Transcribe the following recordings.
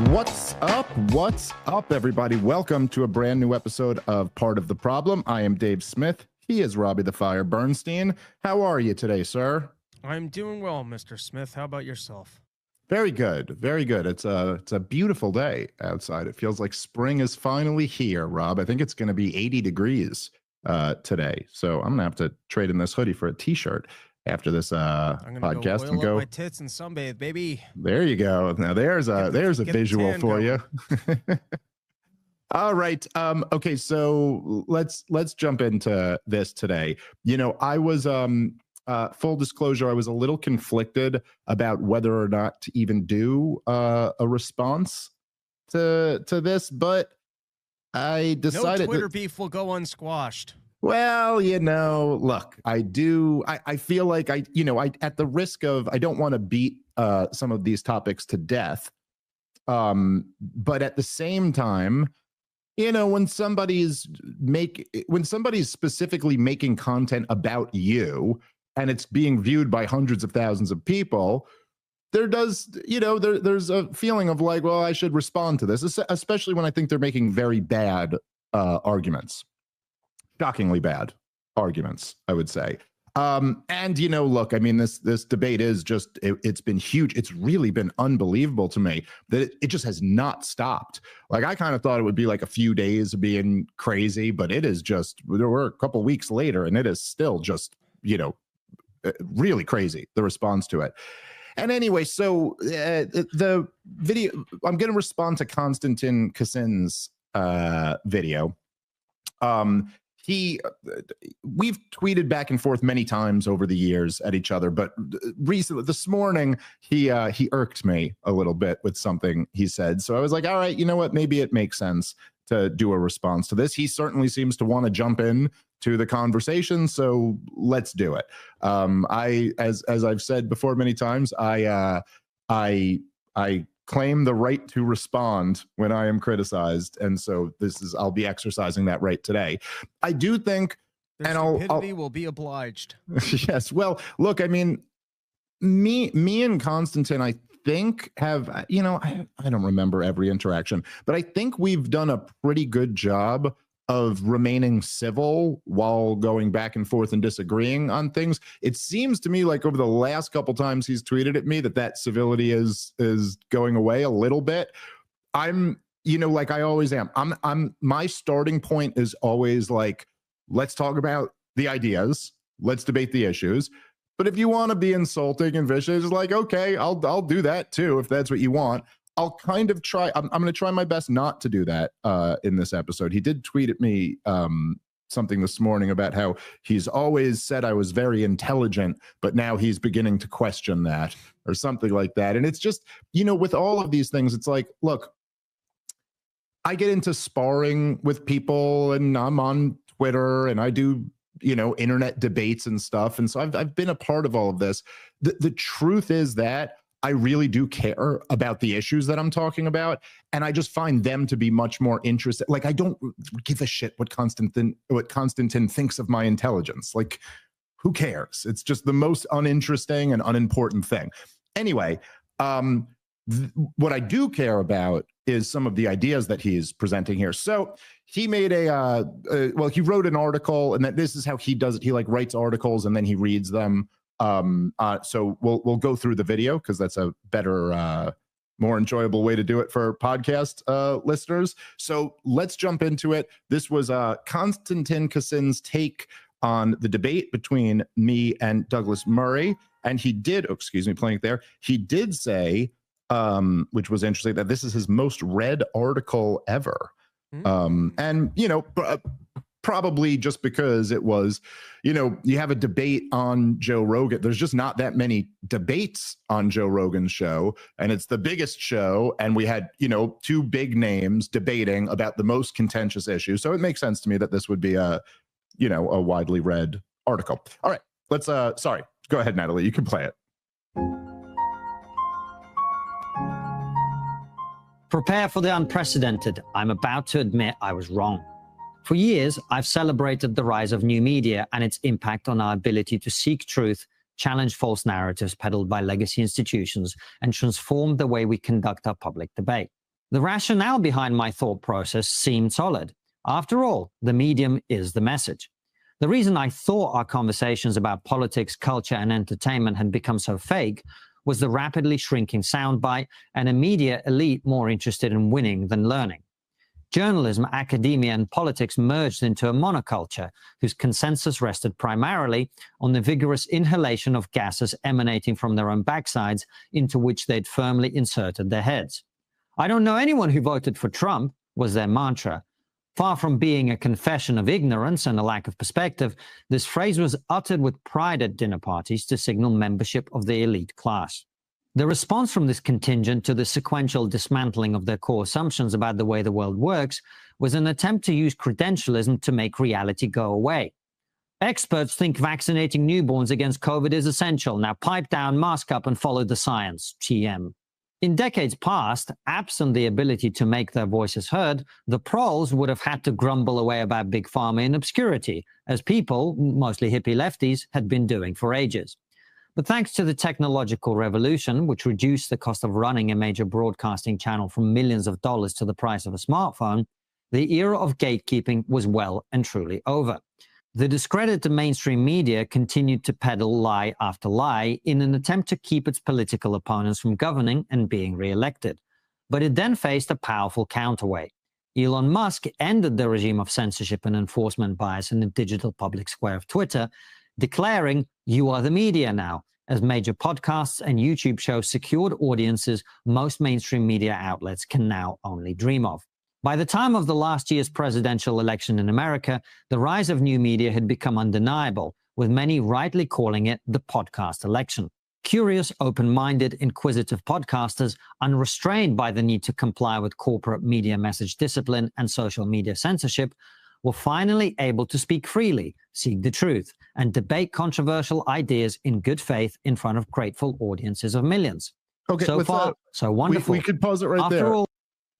What's up? What's up, everybody? Welcome to a brand new episode of Part of the Problem. I am Dave Smith. He is Robbie the Fire Bernstein. How are you today, sir? I'm doing well, Mr. Smith. How about yourself? Very good. Very good. It's a beautiful day outside. It feels like spring is finally here, Rob. I think it's going to be 80 degrees today. So I'm going to have to trade in this hoodie for a t-shirt after this podcast go and go my tits and sunbathe, baby. There you go. Now there's a visual for you. All right. Okay, so let's jump into this today. You know, I was full disclosure, I was a little conflicted about whether or not to even do a response to this, but I decided no Twitter beef will go unsquashed. Well, you know, look, I feel like I at the risk of, I don't want to beat some of these topics to death. But at the same time, you know, when somebody's specifically making content about you and it's being viewed by hundreds of thousands of people, there's a feeling of like, well, I should respond to this, especially when I think they're making very bad arguments. Shockingly bad arguments, I would say. And, you know, look, I mean, this debate is just, it's been huge. It's really been unbelievable to me that it just has not stopped. Like, I kind of thought it would be like a few days of being crazy, but it is just, we're a couple weeks later and it is still just, you know, really crazy, the response to it. And anyway, so the video, I'm going to respond to Konstantin Kassin's video. We've tweeted back and forth many times over the years at each other, but recently, this morning, he irked me a little bit with something he said. So I was like, all right, you know what? Maybe it makes sense to do a response to this. He certainly seems to want to jump in to the conversation, so let's do it. As I've said before many times, I claim the right to respond when I am criticized, and so I'll be exercising that right today. I do think, and stupidity will be obliged. Yes. Well, look, I mean, me and Konstantin, I think have, you know, I don't remember every interaction, but I think we've done a pretty good job of remaining civil while going back and forth and disagreeing on things. It seems to me like over the last couple times he's tweeted at me that civility is going away a little bit. I'm, you know, like I always am. My starting point is always like, let's talk about the ideas, let's debate the issues. But if you want to be insulting and vicious, like, okay, I'll do that too if that's what you want. I'll kind of try. I'm going to try my best not to do that in this episode. He did tweet at me something this morning about how he's always said I was very intelligent, but now he's beginning to question that or something like that. And it's just, you know, with all of these things, it's like, look, I get into sparring with people and I'm on Twitter and I do, you know, internet debates and stuff. And so I've been a part of all of this. The truth is that I really do care about the issues that I'm talking about. And I just find them to be much more interested. Like, I don't give a shit what Konstantin thinks of my intelligence. Like, who cares? It's just the most uninteresting and unimportant thing. Anyway, what I do care about is some of the ideas that he's presenting here. So he made he wrote an article, and that this is how he does it. He like writes articles and then he reads them. So we'll go through the video because that's a better, more enjoyable way to do it for podcast listeners. So let's jump into it. This was Konstantin Kassin's take on the debate between me and Douglas Murray, and he did, playing it there. He did say, which was interesting, that this is his most read article ever. And you know, probably just because it was, you know, you have a debate on Joe Rogan. There's just not that many debates on Joe Rogan's show, and it's the biggest show. And we had, you know, two big names debating about the most contentious issue. So it makes sense to me that this would be a widely read article. All right, let's, sorry, go ahead, Natalie, you can play it. Prepare for the unprecedented. I'm about to admit I was wrong. For years, I've celebrated the rise of new media and its impact on our ability to seek truth, challenge false narratives peddled by legacy institutions, and transform the way we conduct our public debate. The rationale behind my thought process seemed solid. After all, the medium is the message. The reason I thought our conversations about politics, culture, and entertainment had become so fake was the rapidly shrinking soundbite and a media elite more interested in winning than learning. Journalism, academia, and politics merged into a monoculture whose consensus rested primarily on the vigorous inhalation of gases emanating from their own backsides into which they'd firmly inserted their heads. "I don't know anyone who voted for Trump," was their mantra. Far from being a confession of ignorance and a lack of perspective, this phrase was uttered with pride at dinner parties to signal membership of the elite class. The response from this contingent to the sequential dismantling of their core assumptions about the way the world works was an attempt to use credentialism to make reality go away. "Experts think vaccinating newborns against COVID is essential. Now pipe down, mask up, and follow the science." TM. In decades past, absent the ability to make their voices heard, the proles would have had to grumble away about big pharma in obscurity, as people, mostly hippie lefties, had been doing for ages. But thanks to the technological revolution, which reduced the cost of running a major broadcasting channel from millions of dollars to the price of a smartphone, the era of gatekeeping was well and truly over. The discredited mainstream media continued to peddle lie after lie in an attempt to keep its political opponents from governing and being re-elected. But it then faced a powerful counterweight. Elon Musk ended the regime of censorship and enforcement bias in the digital public square of Twitter, declaring, "You are the media now," as major podcasts and YouTube shows secured audiences most mainstream media outlets can now only dream of. By the time of the last year's presidential election in America, the rise of new media had become undeniable, with many rightly calling it the podcast election. Curious, open-minded, inquisitive podcasters, unrestrained by the need to comply with corporate media message discipline and social media censorship, were finally able to speak freely, seek the truth, and debate controversial ideas in good faith in front of grateful audiences of millions. Okay, so far, so wonderful. We could pause it right After there. all,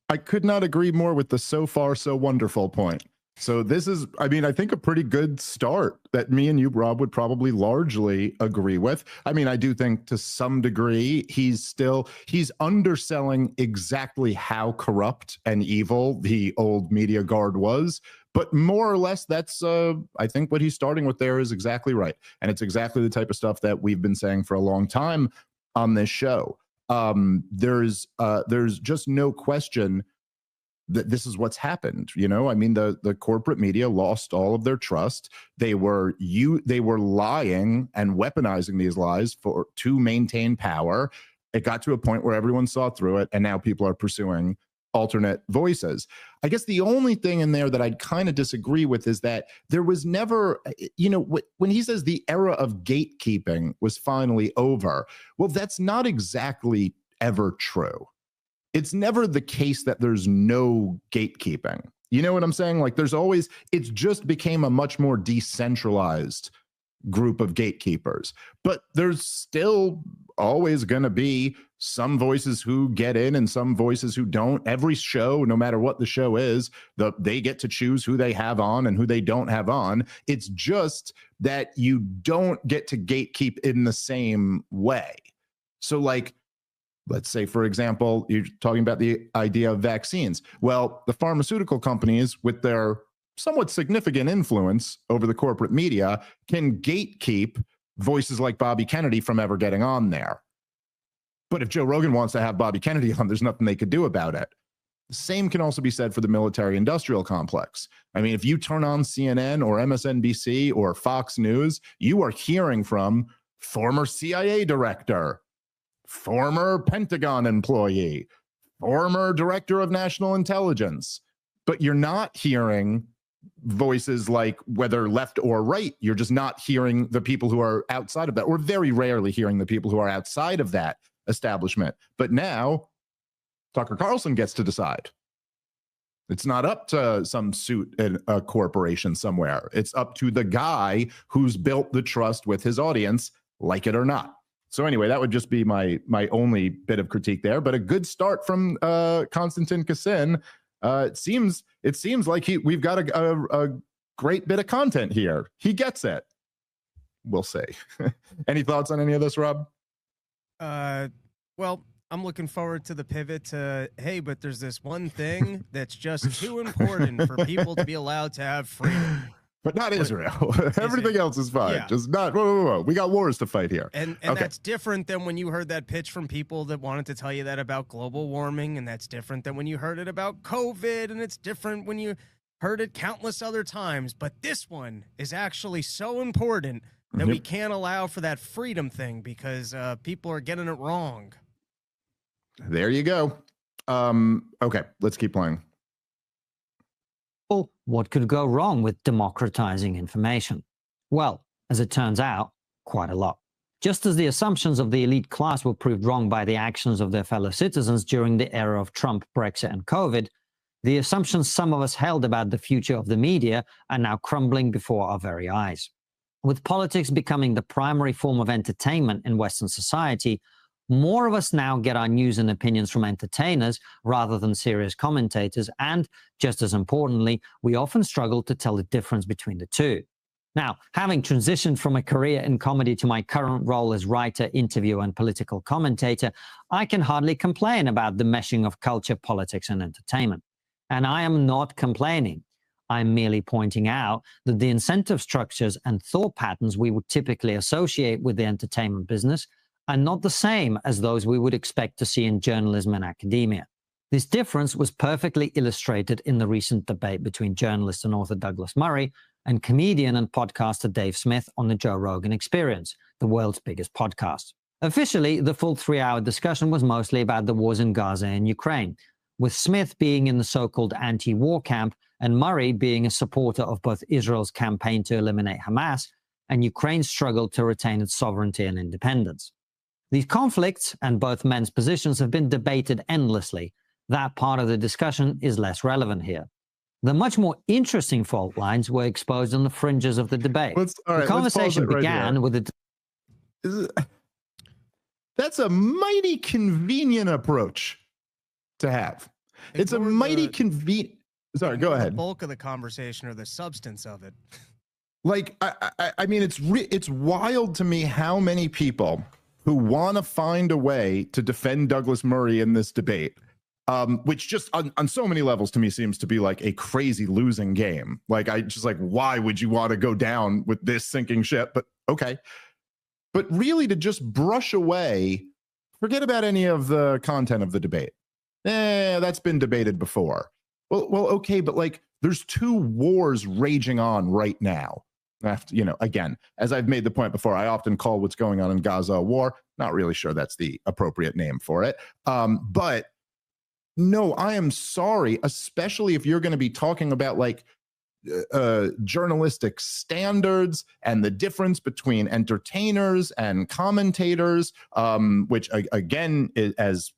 I could not agree more with the "so far, so wonderful" point. So this is, I mean, I think a pretty good start that me and you, Rob, would probably largely agree with. I mean, I do think to some degree he's underselling exactly how corrupt and evil the old media guard was. But more or less, that's, I think what he's starting with there is exactly right. And it's exactly the type of stuff that we've been saying for a long time on this show. There's just no question that this is what's happened. You know, I mean, the corporate media lost all of their trust. They were lying and weaponizing these lies to maintain power. It got to a point where everyone saw through it, and now people are pursuing alternate voices. I guess the only thing in there that I'd kind of disagree with is that there was never, you know, when he says the era of gatekeeping was finally over, well, that's not exactly ever true. It's never the case that there's no gatekeeping. You know what I'm saying? Like there's always, it's just became a much more decentralized group of gatekeepers, but there's still always going to be some voices who get in and some voices who don't. Every show, no matter what the show is, they get to choose who they have on and who they don't have on. It's just that you don't get to gatekeep in the same way. So like, let's say, for example, you're talking about the idea of vaccines. Well, the pharmaceutical companies, with their somewhat significant influence over the corporate media, can gatekeep voices like Bobby Kennedy from ever getting on there. But if Joe Rogan wants to have Bobby Kennedy on, there's nothing they could do about it. The same can also be said for the military-industrial complex. I mean, if you turn on CNN or MSNBC or Fox News, you are hearing from former CIA director, former Pentagon employee, former director of national intelligence, but you're not hearing voices like whether left or right. You're just not hearing the people who are outside of that, or very rarely hearing the people who are outside of that establishment. But now Tucker Carlson gets to decide. It's not up to some suit in a corporation somewhere. It's up to the guy who's built the trust with his audience, like it or not. So anyway, that would just be my only bit of critique there. But a good start from Konstantin Kassin. It seems like we've got a great bit of content here. He gets it. We'll see. Any thoughts on any of this, Rob? Well, I'm looking forward to the pivot to, hey, but there's this one thing that's just too important for people to be allowed to have freedom. But not Israel. Everything else is fine. Yeah. Just not. Whoa. We got wars to fight here. And okay. That's different than when you heard that pitch from people that wanted to tell you that about global warming, and that's different than when you heard it about COVID, and it's different when you heard it countless other times. But this one is actually so important that we can't allow for that freedom thing because people are getting it wrong. There you go. Okay, let's keep playing. Well, what could go wrong with democratizing information? Well, as it turns out, quite a lot. Just as the assumptions of the elite class were proved wrong by the actions of their fellow citizens during the era of Trump, Brexit, and COVID, the assumptions some of us held about the future of the media are now crumbling before our very eyes. With politics becoming the primary form of entertainment in Western society, more of us now get our news and opinions from entertainers rather than serious commentators, and, just as importantly, we often struggle to tell the difference between the two. Now, having transitioned from a career in comedy to my current role as writer, interviewer, and political commentator, I can hardly complain about the meshing of culture, politics, and entertainment. And I am not complaining. I'm merely pointing out that the incentive structures and thought patterns we would typically associate with the entertainment business are not the same as those we would expect to see in journalism and academia. This difference was perfectly illustrated in the recent debate between journalist and author Douglas Murray and comedian and podcaster Dave Smith on the Joe Rogan Experience, the world's biggest podcast. Officially, the full 3-hour discussion was mostly about the wars in Gaza and Ukraine, with Smith being in the so-called anti-war camp and Murray being a supporter of both Israel's campaign to eliminate Hamas and Ukraine's struggle to retain its sovereignty and independence. These conflicts and both men's positions have been debated endlessly. That part of the discussion is less relevant here. The much more interesting fault lines were exposed on the fringes of the debate. The conversation began with a... That's a mighty convenient approach to have. It's a mighty convenient... Sorry, go ahead. The bulk of the conversation or the substance of it. Like, I mean, it's wild to me how many people who want to find a way to defend Douglas Murray in this debate, which just on so many levels to me seems to be like a crazy losing game. Like, why would you want to go down with this sinking ship? But okay. But really to just brush away, forget about any of the content of the debate. That's been debated before. Well, okay, but like there's 2 wars raging on right now. Again, as I've made the point before, I often call what's going on in Gaza a war. Not really sure that's the appropriate name for it. But no, I am sorry, especially if you're going to be talking about like journalistic standards and the difference between entertainers and commentators, which again, as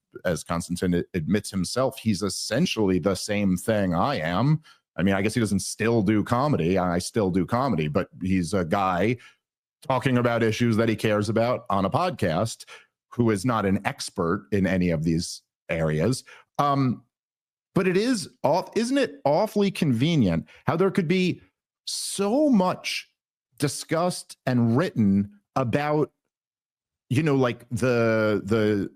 Konstantin admits himself, he's essentially the same thing I am. I mean, I guess he doesn't still do comedy. I still do comedy, but he's a guy talking about issues that he cares about on a podcast who is not an expert in any of these areas. But isn't it awfully convenient how there could be so much discussed and written about, like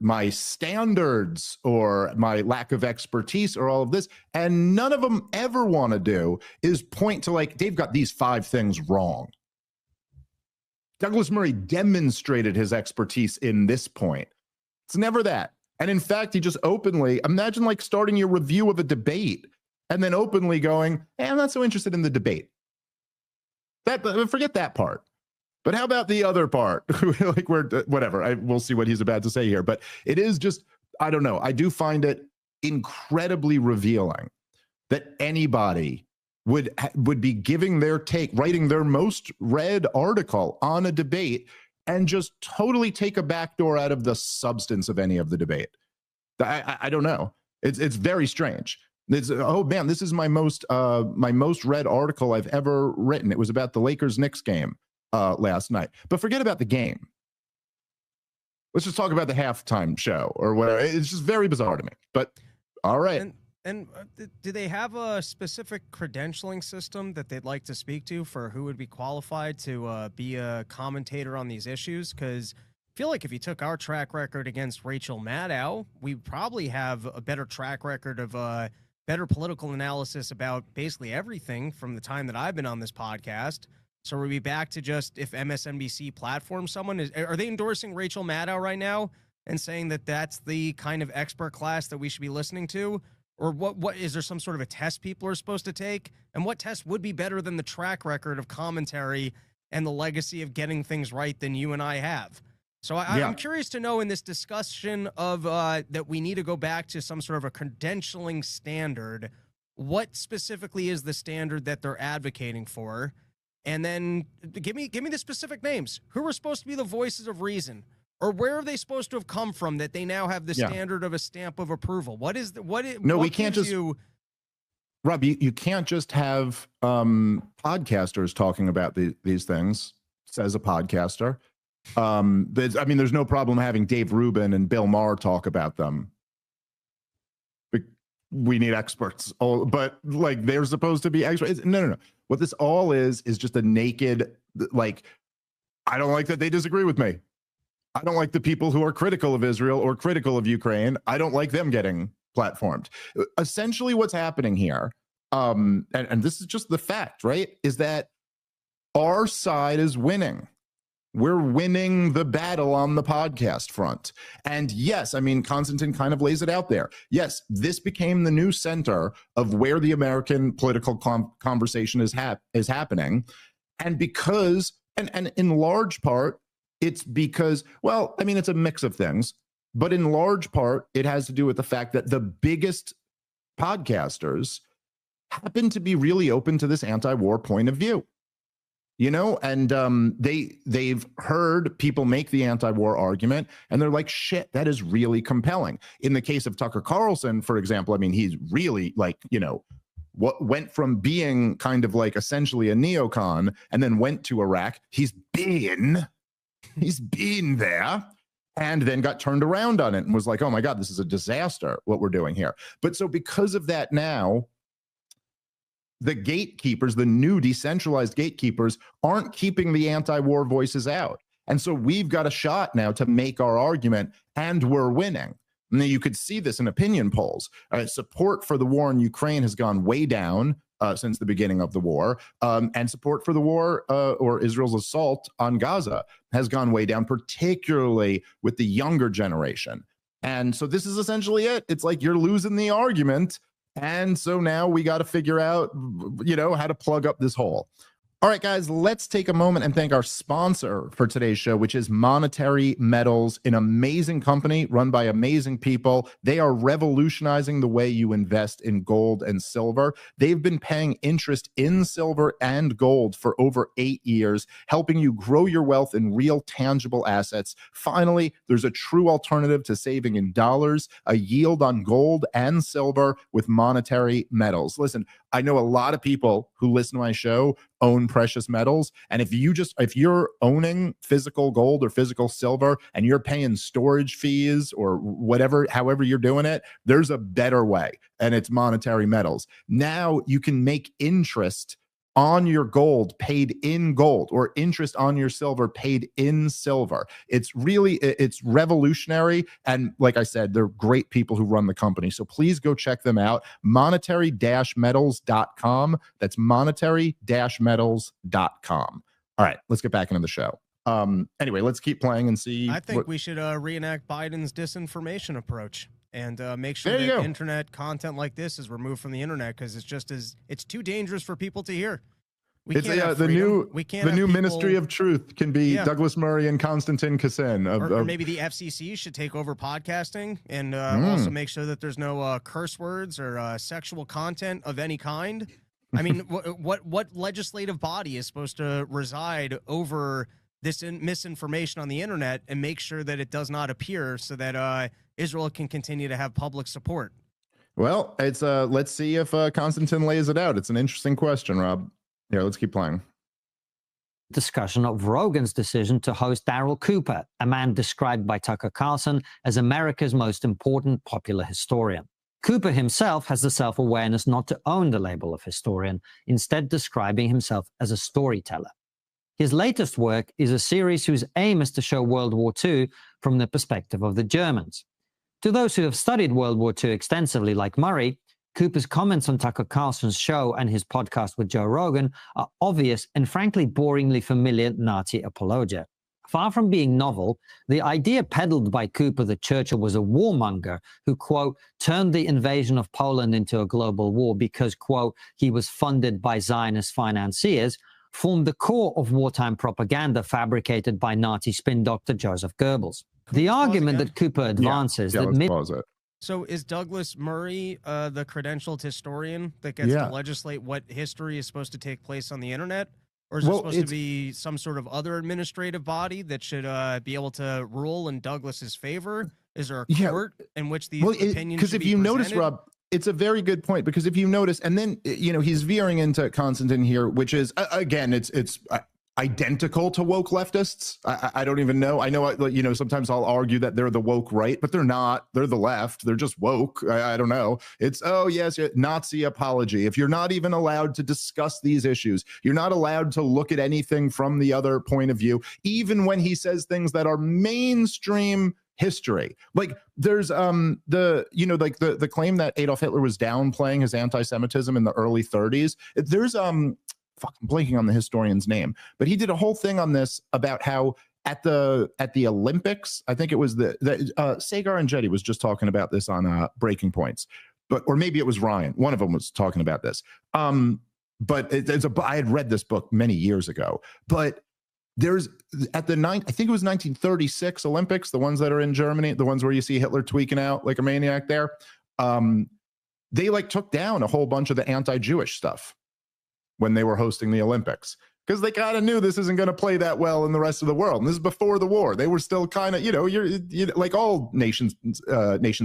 my standards or my lack of expertise or all of this, and none of them ever want to do is point to like, Dave got these 5 things wrong. Douglas Murray demonstrated his expertise in this point. It's never that. And in fact, he just openly, imagine like starting your review of a debate and then openly going, hey, I'm not so interested in the debate. Forget that part. But how about the other part? Like whatever. We'll see what he's about to say here. But it is just, I don't know. I do find it incredibly revealing that anybody would be giving their take, writing their most read article on a debate, and just totally take a backdoor out of the substance of any of the debate. I don't know. It's very strange. Oh man, this is my most read article I've ever written. It was about the Lakers-Knicks game last night. But forget about the game. Let's just talk about the halftime show or whatever. It's just very bizarre to me. But all right. And do they have a specific credentialing system that they'd like to speak to for who would be qualified to be a commentator on these issues? Because I feel like if you took our track record against Rachel Maddow, we probably have a better track record of better political analysis about basically everything from the time that I've been on this podcast. So we'll be back to just if MSNBC platforms someone, are they endorsing Rachel Maddow right now and saying that that's the kind of expert class that we should be listening to? Or what is there some sort of a test people are supposed to take? And what test would be better than the track record of commentary and the legacy of getting things right than you and I have? So I'm curious to know in this discussion of that we need to go back to some sort of a credentialing standard, what specifically is the standard that they're advocating for? And then give me the specific names. Who are supposed to be the voices of reason? Or where are they supposed to have come from that they now have the standard of a stamp of approval? What is the No, what we can't just Rob, you can't just have podcasters talking about these things, says a podcaster. There's no problem having Dave Rubin and Bill Maher talk about them. We need experts. But like they're supposed to be experts. No. What this all is just a naked, like, I don't like that they disagree with me. I don't like the people who are critical of Israel or critical of Ukraine. I don't like them getting platformed. Essentially what's happening here, and this is just the fact, right, is that our side is winning. We're winning the battle on the podcast front. And yes, I mean, Konstantin kind of lays it out there. Yes, this became the new center of where the American political conversation is happening. And because, and in large part, it's because, well, I mean, it's a mix of things, but in large part, it has to do with the fact that the biggest podcasters happen to be really open to this anti-war point of view. You know, and they've heard people make the anti-war argument, and they're like, shit, that is really compelling. In the case of Tucker Carlson, for example, I mean, he's really like, you know, what went from being kind of like essentially a neocon and then went to Iraq. He's been there and then got turned around on it and was like, oh my God, this is a disaster, what we're doing here. But so because of that now, the gatekeepers, the new decentralized gatekeepers, aren't keeping the anti-war voices out. And so we've got a shot now to make our argument, and we're winning. And then you could see this in opinion polls. Support for the war in Ukraine has gone way down since the beginning of the war. And support for the war or Israel's assault on Gaza has gone way down, particularly with the younger generation. And so this is essentially it. It's like you're losing the argument. And so now we got to figure out, you know, how to plug up this hole. All right, guys, let's take a moment and thank our sponsor for today's show, which is Monetary Metals, an amazing company run by amazing people. They are revolutionizing the way you invest in gold and silver. They've been paying interest in silver and gold for over 8 years, helping you grow your wealth in real tangible assets. Finally, there's a true alternative to saving in dollars, a yield on gold and silver with Monetary Metals. Listen, I know a lot of people who listen to my show own precious metals. And if you're owning physical gold or physical silver and you're paying storage fees or whatever, however you're doing it, there's a better way, and it's Monetary Metals. Now you can make interest on your gold paid in gold, or interest on your silver paid in silver. It's revolutionary. And like I said, they're great people who run the company. So please go check them out. Monetary-metals.com. That's monetary-metals.com. All right, let's get back into the show. Anyway, let's keep playing and see. I think we should reenact Biden's disinformation approach and make sure that internet content like this is removed from the internet, because it's too dangerous for people to hear. The new Ministry of Truth can be Douglas Murray and Konstantin Kassin. Or maybe the FCC should take over podcasting and also make sure that there's no curse words or sexual content of any kind. I mean, what legislative body is supposed to reside over this misinformation on the internet and make sure that it does not appear, so that Israel can continue to have public support? Well, it's let's see if Konstantin lays it out. It's an interesting question, Rob. Here, let's keep playing. Discussion of Rogan's decision to host Darryl Cooper, a man described by Tucker Carlson as America's most important popular historian. Cooper himself has the self-awareness not to own the label of historian, instead describing himself as a storyteller. His latest work is a series whose aim is to show World War II from the perspective of the Germans. To those who have studied World War II extensively, like Murray, Cooper's comments on Tucker Carlson's show and his podcast with Joe Rogan are obvious and frankly boringly familiar Nazi apologia. Far from being novel, the idea peddled by Cooper that Churchill was a warmonger who, quote, turned the invasion of Poland into a global war because, quote, he was funded by Zionist financiers, formed the core of wartime propaganda fabricated by Nazi spin doctor Joseph Goebbels. The argument that Cooper advances that So is Douglas Murray the credentialed historian that gets to legislate what history is supposed to take place on the internet? Or is it supposed to be some sort of other administrative body that should be able to rule in Douglas's favor? Is there a court in which these opinions should be because if you notice, Rob, it's a very good point, because if you notice, and then, you know, he's veering into Konstantin here, which is, again, it's identical to woke leftists. I don't even know. I know, you know, sometimes I'll argue that they're the woke right, but they're not. They're the left. They're just woke. I don't know. It's, oh, yes, Nazi apology. If you're not even allowed to discuss these issues, you're not allowed to look at anything from the other point of view, even when he says things that are mainstream history. Like there's the claim that Adolf Hitler was downplaying his anti-Semitism in the early 30s. There's I'm blanking on the historian's name, but he did a whole thing on this about how at the Olympics, I think it was Sagar and Jetty was just talking about this on Breaking Points, or maybe it was Ryan. One of them was talking about this. But I had read this book many years ago, but there's I think it was 1936 Olympics, the ones that are in Germany, the ones where you see Hitler tweaking out like a maniac there. They like took down a whole bunch of the anti-Jewish stuff when they were hosting the Olympics, because they kind of knew this isn't going to play that well in the rest of the world. And this is before the war. They were still kind of, you're like all nation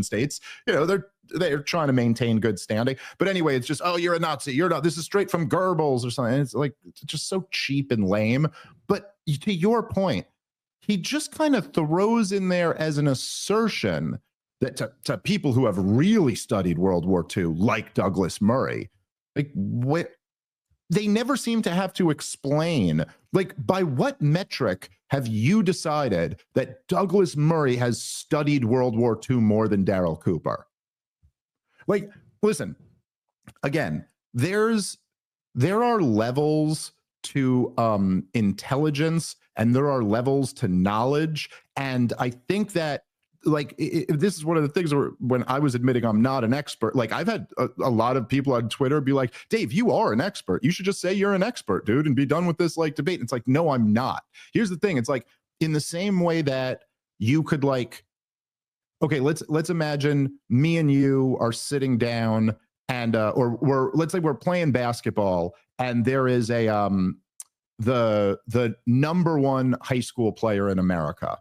states, they're trying to maintain good standing. But anyway, it's just, oh, you're a Nazi. You're not. This is straight from Goebbels or something. It's like just so cheap and lame. But to your point, he just kind of throws in there as an assertion that to people who have really studied World War II, like Douglas Murray, like what. They never seem to have to explain, like, by what metric have you decided that Douglas Murray has studied World War II more than Daryl Cooper? Like, listen, again, there are levels to intelligence and there are levels to knowledge. And I think that, like, this is one of the things where when I was admitting I'm not an expert, like I've had a lot of people on Twitter be like, Dave, you are an expert. You should just say you're an expert, dude, and be done with this like debate. And it's like, no, I'm not. Here's the thing. It's like in the same way that you could like, okay, let's imagine me and you are sitting down and let's say we're playing basketball and there is a the number one high school player in America.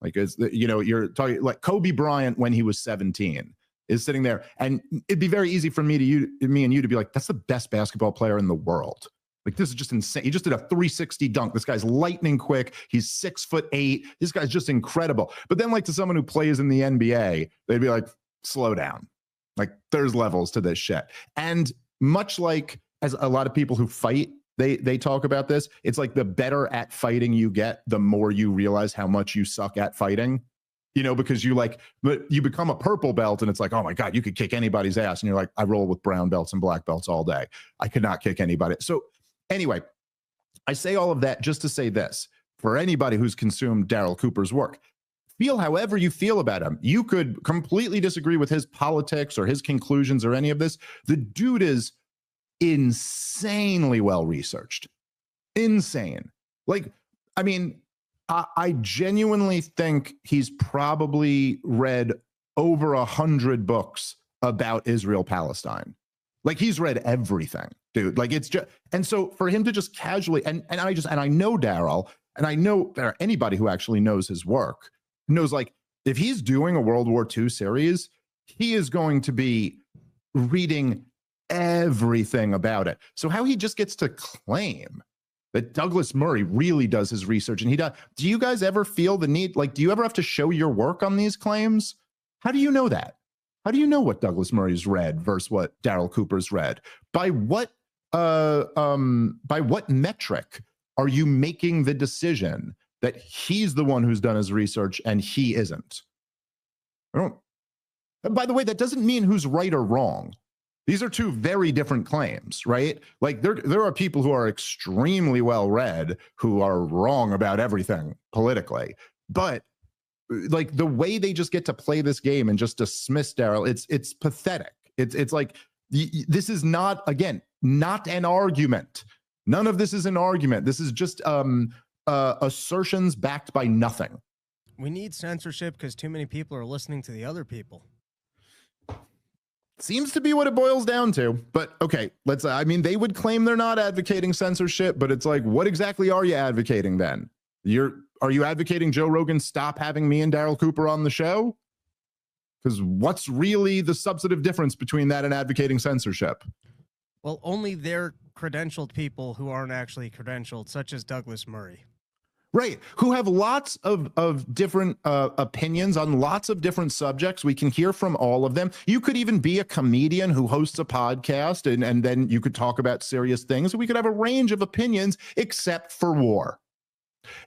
Like, you're talking like Kobe Bryant when he was 17 is sitting there, and it'd be very easy for me and you to be like, that's the best basketball player in the world. Like, this is just insane. He just did a 360 dunk. This guy's lightning quick. He's 6'8". This guy's just incredible. But then, like, to someone who plays in the NBA, they'd be like, slow down. Like, there's levels to this shit. And much like as a lot of people who fight, they talk about this. It's like the better at fighting you get, the more you realize how much you suck at fighting, because you become a purple belt and it's like, oh my God, you could kick anybody's ass. And you're like, I roll with brown belts and black belts all day. I could not kick anybody. So anyway, I say all of that just to say this, for anybody who's consumed Daryl Cooper's work, feel however you feel about him. You could completely disagree with his politics or his conclusions or any of this. The dude is insanely well researched. Insane. Like, I mean, I genuinely think he's probably read over 100 books about Israel Palestine. Like, he's read everything, dude. Like, it's just, and so for him to just casually, and I know Daryl, and I know anybody who actually knows his work knows, like, if he's doing a World War II series, he is going to be reading everything about it. So how he just gets to claim that Douglas Murray really does his research and he does. Do you guys ever feel the need? Like, do you ever have to show your work on these claims? How do you know that? How do you know what Douglas Murray's read versus what Daryl Cooper's read? By what metric are you making the decision that he's the one who's done his research and he isn't? I don't. And by the way, that doesn't mean who's right or wrong. These are two very different claims, right? Like there are people who are extremely well read who are wrong about everything politically, but like the way they just get to play this game and just dismiss Daryl, it's pathetic. It's like this is not, again, not an argument. None of this is an argument. This is just assertions backed by nothing. We need censorship because too many people are listening to the other people. Seems to be what it boils down to. But okay, let's, I mean, they would claim they're not advocating censorship, but it's like, what exactly are you advocating then? Are you advocating Joe Rogan stop having me and Daryl Cooper on the show? Because what's really the substantive difference between that and advocating censorship? Well, only they're credentialed people who aren't actually credentialed, such as Douglas Murray. Right, who have lots of different opinions on lots of different subjects. We can hear from all of them. You could even be a comedian who hosts a podcast, and then you could talk about serious things. We could have a range of opinions, except for war.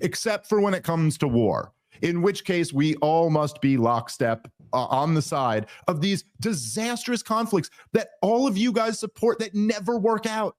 Except for when it comes to war, in which case we all must be lockstep on the side of these disastrous conflicts that all of you guys support that never work out.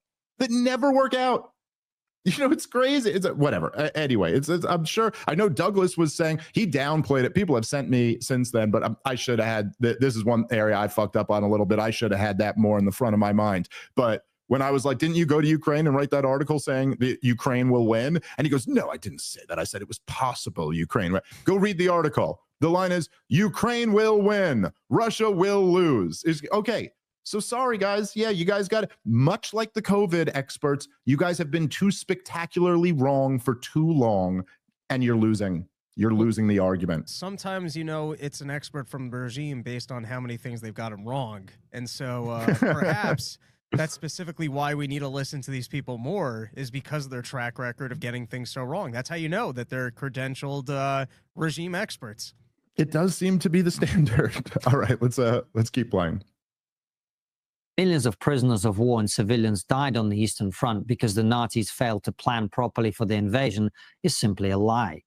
You know, it's crazy. It's whatever. Anyway, it's I'm sure. I know Douglas was saying he downplayed it. People have sent me since then, but I should have had. This is one area I fucked up on a little bit. I should have had that more in the front of my mind. But when I was like, didn't you go to Ukraine and write that article saying that Ukraine will win? And he goes, no, I didn't say that. I said it was possible Ukraine. Go read the article. The line is, Ukraine will win. Russia will lose. Okay. So sorry, guys. Yeah, you guys got it. Much like the COVID experts, you guys have been too spectacularly wrong for too long, and you're losing. You're losing the argument. Sometimes, you know, it's an expert from the regime based on how many things they've gotten wrong. And so perhaps that's specifically why we need to listen to these people more, is because of their track record of getting things so wrong. That's how you know that they're credentialed regime experts. It does seem to be the standard. All right, let's keep playing. Millions of prisoners of war and civilians died on the Eastern Front because the Nazis failed to plan properly for the invasion is simply a lie.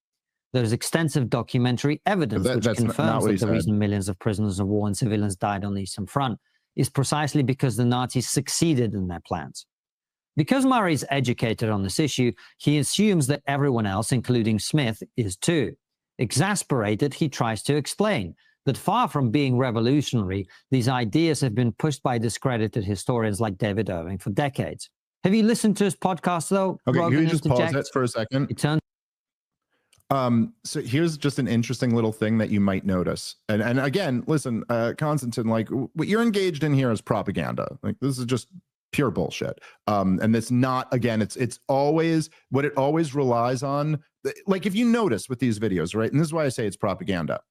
There is extensive documentary evidence which confirms that the reason millions of prisoners of war and civilians died on the Eastern Front is precisely because the Nazis succeeded in their plans. Because Murray is educated on this issue, he assumes that everyone else, including Smith, is too. Exasperated, he tries to explain that far from being revolutionary, these ideas have been pushed by discredited historians like David Irving for decades. Have you listened to his podcast, though? Okay, can you just pause it for a second? It turns so here's just an interesting little thing that you might notice. And again, listen, Konstantin, like what you're engaged in here is propaganda. Like this is just pure bullshit. And it's not, again, it's always what it always relies on. Like if you notice with these videos, right? And this is why I say it's propaganda.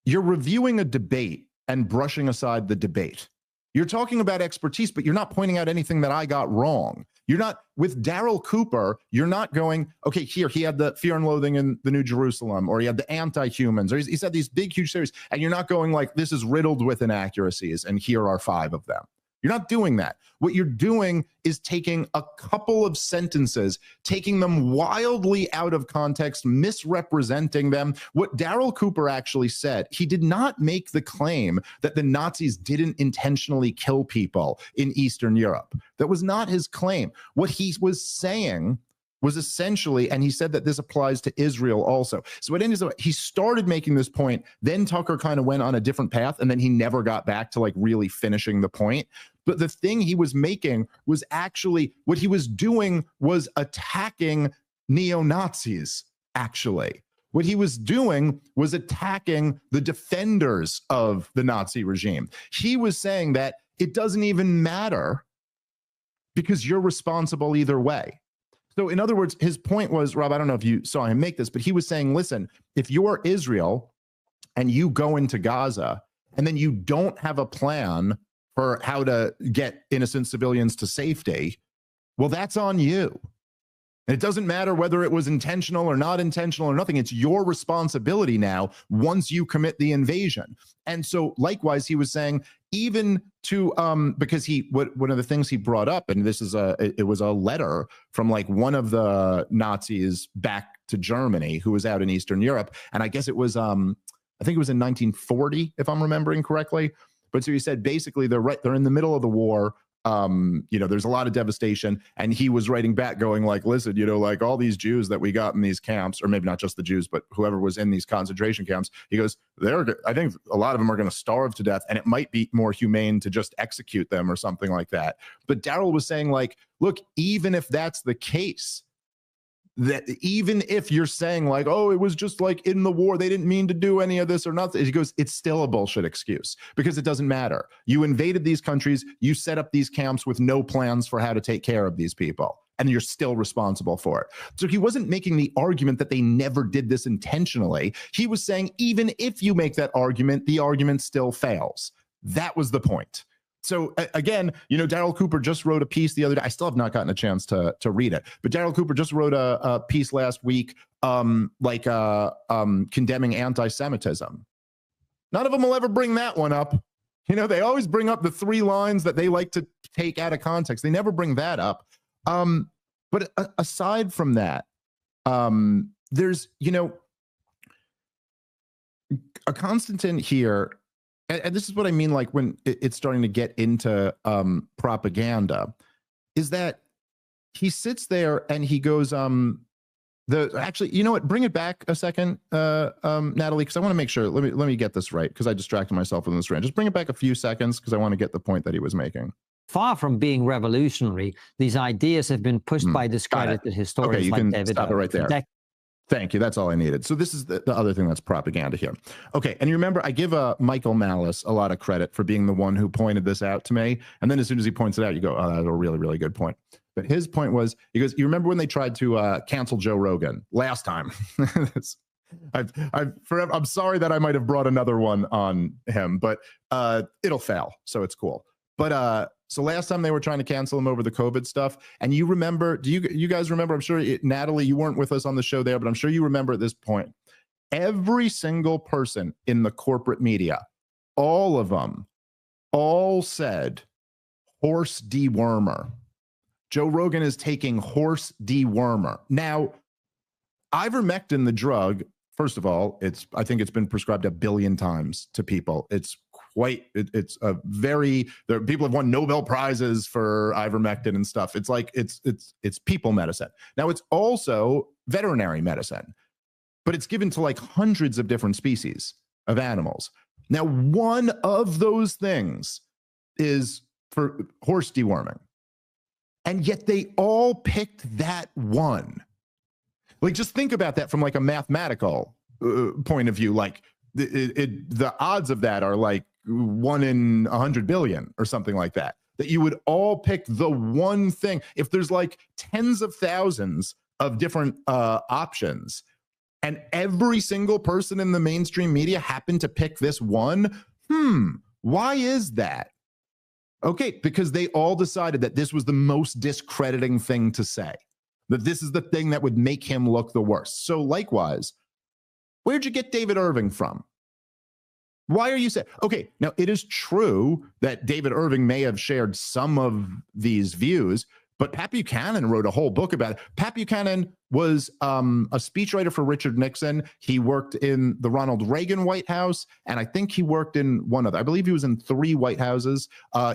You're reviewing a debate and brushing aside the debate. You're talking about expertise, but you're not pointing out anything that I got wrong. You're not, with Daryl Cooper, you're not going, okay, here, he had the Fear and Loathing in the New Jerusalem, or he had the Anti-Humans, or he's had these big, huge series, and you're not going like, this is riddled with inaccuracies, and here are 5 of them. You're not doing that. What you're doing is taking a couple of sentences, taking them wildly out of context, misrepresenting them. What Daryl Cooper actually said, he did not make the claim that the Nazis didn't intentionally kill people in Eastern Europe. That was not his claim. What he was saying was essentially, and he said that this applies to Israel also. So what ended up, he started making this point, then Tucker kind of went on a different path, and then he never got back to like really finishing the point. But the thing he was making was actually, what he was doing was attacking neo-Nazis, actually. What he was doing was attacking the defenders of the Nazi regime. He was saying that it doesn't even matter because you're responsible either way. So in other words, his point was, Rob, I don't know if you saw him make this, but he was saying, listen, if you're Israel and you go into Gaza and then you don't have a plan for how to get innocent civilians to safety, well, that's on you. It doesn't matter whether it was intentional or not intentional or nothing. It's your responsibility now once you commit the invasion. And so likewise, he was saying, even to because one of the things he brought up, and this is it was a letter from like one of the Nazis back to Germany who was out in Eastern Europe. And I guess it was I think it was in 1940, if I'm remembering correctly. But so he said basically they're in the middle of the war. There's a lot of devastation, and he was writing back going like, listen, like all these Jews that we got in these camps, or maybe not just the Jews, but whoever was in these concentration camps, he goes, I think a lot of them are going to starve to death, and it might be more humane to just execute them or something like that. But Daryl was saying like, look, even if that's the case, that even if you're saying like, oh, it was just like in the war, they didn't mean to do any of this or nothing. He goes, it's still a bullshit excuse because it doesn't matter. You invaded these countries, you set up these camps with no plans for how to take care of these people, and you're still responsible for it. So he wasn't making the argument that they never did this intentionally. He was saying, even if you make that argument, the argument still fails. That was the point. So again, Daryl Cooper just wrote a piece the other day. I still have not gotten a chance to read it, but Daryl Cooper just wrote a piece last week, condemning anti-Semitism. None of them will ever bring that one up. They always bring up the 3 lines that they like to take out of context. They never bring that up. But aside from that, there's, a Konstantin here. And this is what I mean, like when it's starting to get into propaganda, is that he sits there and he goes, actually, you know what? Bring it back a second, Natalie, because I want to make sure. Let me get this right, because I distracted myself with this rant. Just bring it back a few seconds, because I want to get the point that he was making. Far from being revolutionary, these ideas have been pushed by discredited historians. Okay, you like can David stop it right there. Thank you. That's all I needed. So this is the other thing that's propaganda here. Okay. And you remember, I give Michael Malice a lot of credit for being the one who pointed this out to me. And then as soon as he points it out, you go, oh, that's a really, really good point. But his point was, he goes, you remember when they tried to cancel Joe Rogan last time? I'm sorry that I might have brought another one on him, but it'll fail. So it's cool. But so last time they were trying to cancel him over the COVID stuff, and you remember, do you guys remember? I'm sure, Natalie, you weren't with us on the show there, but I'm sure you remember at this point, every single person in the corporate media, all of them, all said horse dewormer. Joe Rogan is taking horse dewormer. Now, ivermectin, the drug, first of all, I think it's been prescribed 1 billion times to people. It's a very, people have won Nobel Prizes for ivermectin and stuff. It's like, it's people medicine. Now it's also veterinary medicine, but it's given to like hundreds of different species of animals. Now, one of those things is for horse deworming. And yet they all picked that one. Like, just think about that from like a mathematical point of view. Like the odds of that are like 1 in 100 billion or something like that, that you would all pick the one thing. If there's like tens of thousands of different options, and every single person in the mainstream media happened to pick this one, why is that? Okay, because they all decided that this was the most discrediting thing to say, that this is the thing that would make him look the worst. So likewise, where'd you get David Irving from? Why are you saying, okay, now it is true that David Irving may have shared some of these views, but Pat Buchanan wrote a whole book about it. Pat Buchanan was a speechwriter for Richard Nixon. He worked in the Ronald Reagan White House, and I think he worked in one other. I believe he was in 3 White Houses.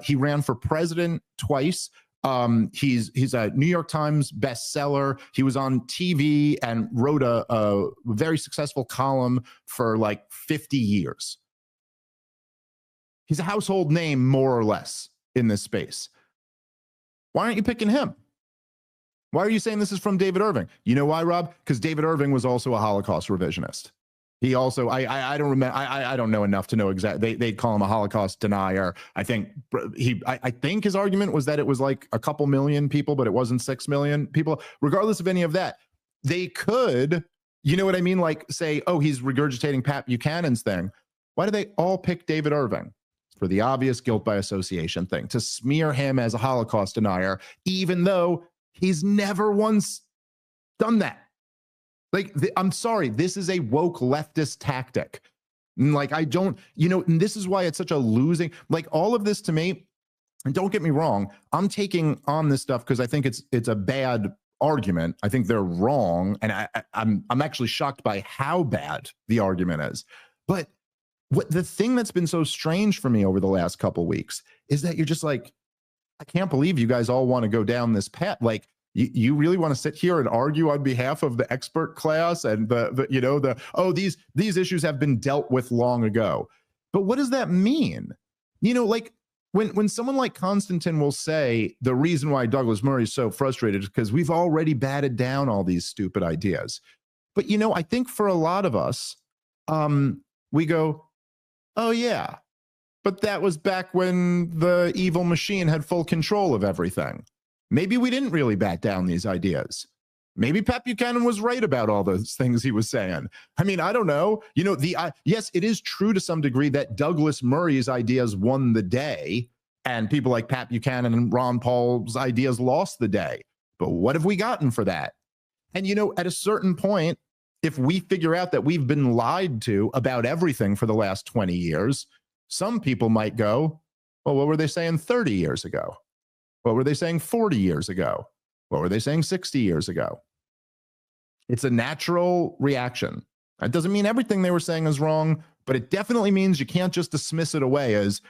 He ran for president twice. He's a New York Times bestseller. He was on TV and wrote a very successful column for like 50 years. He's a household name, more or less, in this space. Why aren't you picking him? Why are you saying this is from David Irving? You know why, Rob? Because David Irving was also a Holocaust revisionist. He also, I don't remember, I don't know enough to know exactly. They'd call him a Holocaust denier. I think his argument was that it was like a couple million people, but it wasn't 6 million people. Regardless of any of that, they could, you know what I mean? Like say, oh, he's regurgitating Pat Buchanan's thing. Why do they all pick David Irving? For the obvious guilt by association thing, to smear him as a Holocaust denier, even though he's never once Done that. Like, I'm sorry, this is a woke leftist tactic. Like, I don't, and this is why it's such a losing, like, all of this to me, and don't get me wrong, I'm taking on this stuff because I think it's a bad argument. I think they're wrong, and I'm actually shocked by how bad the argument is. But what the thing that's been so strange for me over the last couple weeks is that you're just like, I can't believe you guys all want to go down this path. Like, you really want to sit here and argue on behalf of the expert class and these issues have been dealt with long ago. But what does that mean? Like, when someone like Konstantin will say the reason why Douglas Murray is so frustrated is because we've already batted down all these stupid ideas. But I think for a lot of us, we go, oh yeah, but that was back when the evil machine had full control of everything. Maybe we didn't really bat down these ideas. Maybe Pat Buchanan was right about all those things he was saying. I mean, I don't know. Yes, it is true to some degree that Douglas Murray's ideas won the day, and people like Pat Buchanan and Ron Paul's ideas lost the day. But what have we gotten for that? And, at a certain point, if we figure out that we've been lied to about everything for the last 20 years, some people might go, well, what were they saying 30 years ago? What were they saying 40 years ago? What were they saying 60 years ago? It's a natural reaction. That doesn't mean everything they were saying is wrong, but it definitely means you can't just dismiss it away as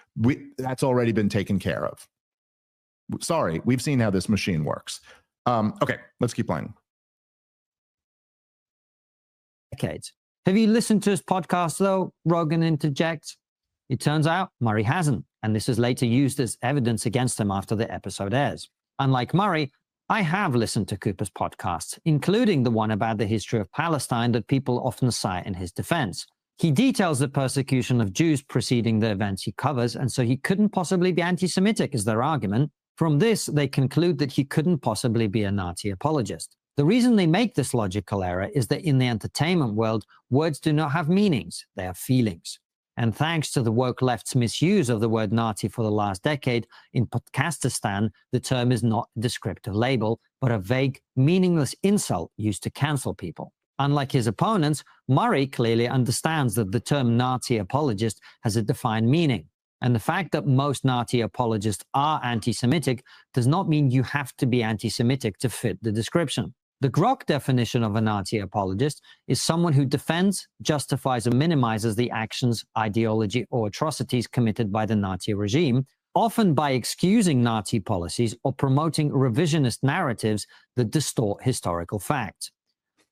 that's already been taken care of. Sorry, we've seen how this machine works. Okay, let's keep playing. Decades. Have you listened to his podcast, though? Rogan interjects. It turns out Murray hasn't, and this is later used as evidence against him after the episode airs. Unlike Murray, I have listened to Cooper's podcasts, including the one about the history of Palestine that people often cite in his defense. He details the persecution of Jews preceding the events he covers, and so he couldn't possibly be anti-Semitic, is their argument. From this, they conclude that he couldn't possibly be a Nazi apologist. The reason they make this logical error is that in the entertainment world, words do not have meanings, they have feelings. And thanks to the woke left's misuse of the word Nazi for the last decade, in Podcastistan, the term is not a descriptive label, but a vague, meaningless insult used to cancel people. Unlike his opponents, Murray clearly understands that the term Nazi apologist has a defined meaning. And the fact that most Nazi apologists are anti-Semitic does not mean you have to be anti-Semitic to fit the description. The Grok definition of a Nazi apologist is someone who defends, justifies, or minimizes the actions, ideology, or atrocities committed by the Nazi regime, often by excusing Nazi policies or promoting revisionist narratives that distort historical facts.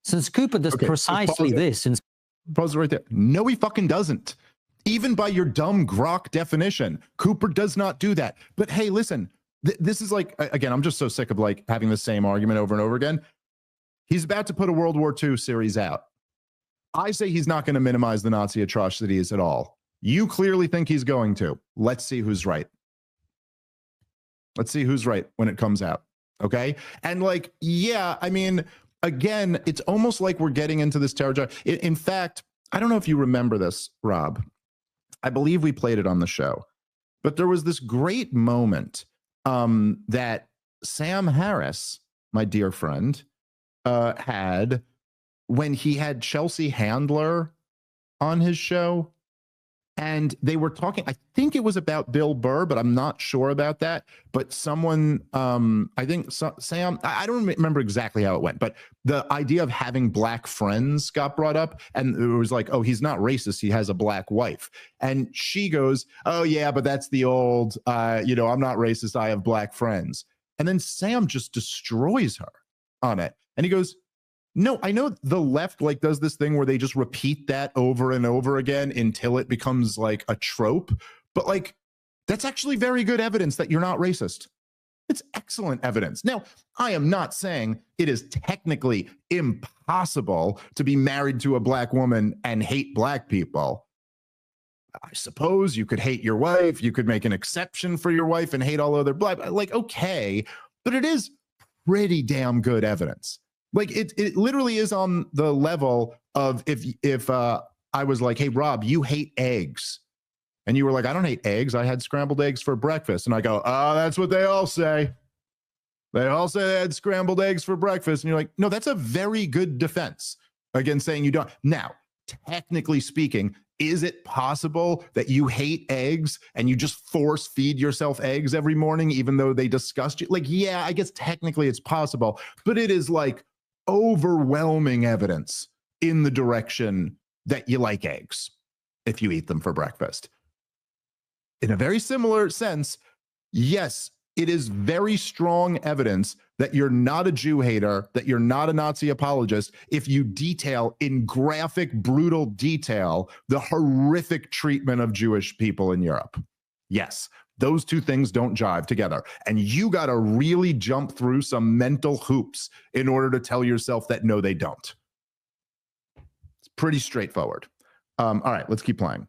Since Cooper does precisely this... Pause it right there. No, he fucking doesn't. Even by your dumb Grok definition, Cooper does not do that. But hey, listen, this is like, again, I'm just so sick of like having the same argument over and over again. He's about to put a World War II series out. I say he's not going to minimize the Nazi atrocities at all. You clearly think he's going to. Let's see who's right. Let's see who's right when it comes out. Okay? And like, yeah, I mean, again, it's almost like we're getting into this territory. In fact, I don't know if you remember this, Rob. I believe we played it on the show. But there was this great moment that Sam Harris, my dear friend, had when he had Chelsea Handler on his show, and they were talking, I think it was about Bill Burr, but I'm not sure about that. But someone, I think Sam, I don't remember exactly how it went, but the idea of having black friends got brought up, and it was like, oh, he's not racist, he has a black wife. And she goes, oh yeah, but that's the old, I'm not racist, I have black friends. And then Sam just destroys her on it. And he goes, no, I know the left like does this thing where they just repeat that over and over again until it becomes like a trope. But like, that's actually very good evidence that you're not racist. It's excellent evidence. Now, I am not saying it is technically impossible to be married to a black woman and hate black people. I suppose you could hate your wife. You could make an exception for your wife and hate all other black. Like, okay, but it is pretty damn good evidence. Like it literally is on the level of if I was like, hey, Rob, you hate eggs. And you were like, I don't hate eggs. I had scrambled eggs for breakfast. And I go, oh, that's what they all say. They all say they had scrambled eggs for breakfast. And you're like, no, that's a very good defense against saying you don't. Now, technically speaking, is it possible that you hate eggs and you just force feed yourself eggs every morning, even though they disgust you? Like, yeah, I guess technically it's possible, but it is like overwhelming evidence in the direction that you like eggs if you eat them for breakfast. In a very similar sense, yes, it is very strong evidence that you're not a Jew hater, that you're not a Nazi apologist, if you detail in graphic, brutal detail the horrific treatment of Jewish people in Europe. Yes, those two things don't jive together. And you got to really jump through some mental hoops in order to tell yourself that no, they don't. It's pretty straightforward. All right, let's keep playing.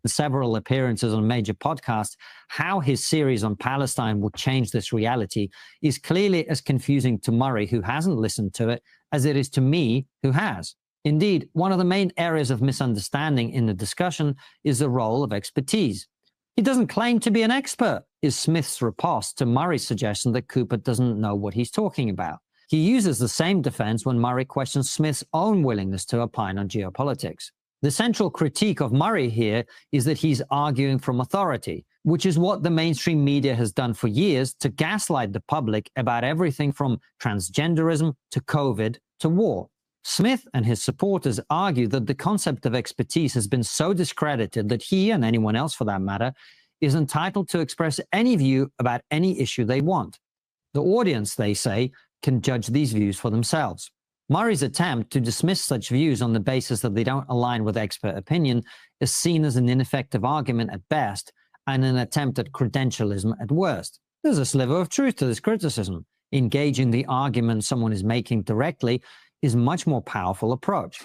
Several appearances on major podcasts, how his series on Palestine would change this reality is clearly as confusing to Murray, who hasn't listened to it, as it is to me, who has. Indeed, one of the main areas of misunderstanding in the discussion is the role of expertise. He doesn't claim to be an expert, is Smith's riposte to Murray's suggestion that Cooper doesn't know what he's talking about. He uses the same defense when Murray questions Smith's own willingness to opine on geopolitics. The central critique of Murray here is that he's arguing from authority, which is what the mainstream media has done for years to gaslight the public about everything from transgenderism to COVID to war. Smith and his supporters argue that the concept of expertise has been so discredited that he, and anyone else for that matter, is entitled to express any view about any issue they want. The audience, they say, can judge these views for themselves. Murray's attempt to dismiss such views on the basis that they don't align with expert opinion is seen as an ineffective argument at best and an attempt at credentialism at worst. There's a sliver of truth to this criticism. Engaging the argument someone is making directly is a much more powerful approach.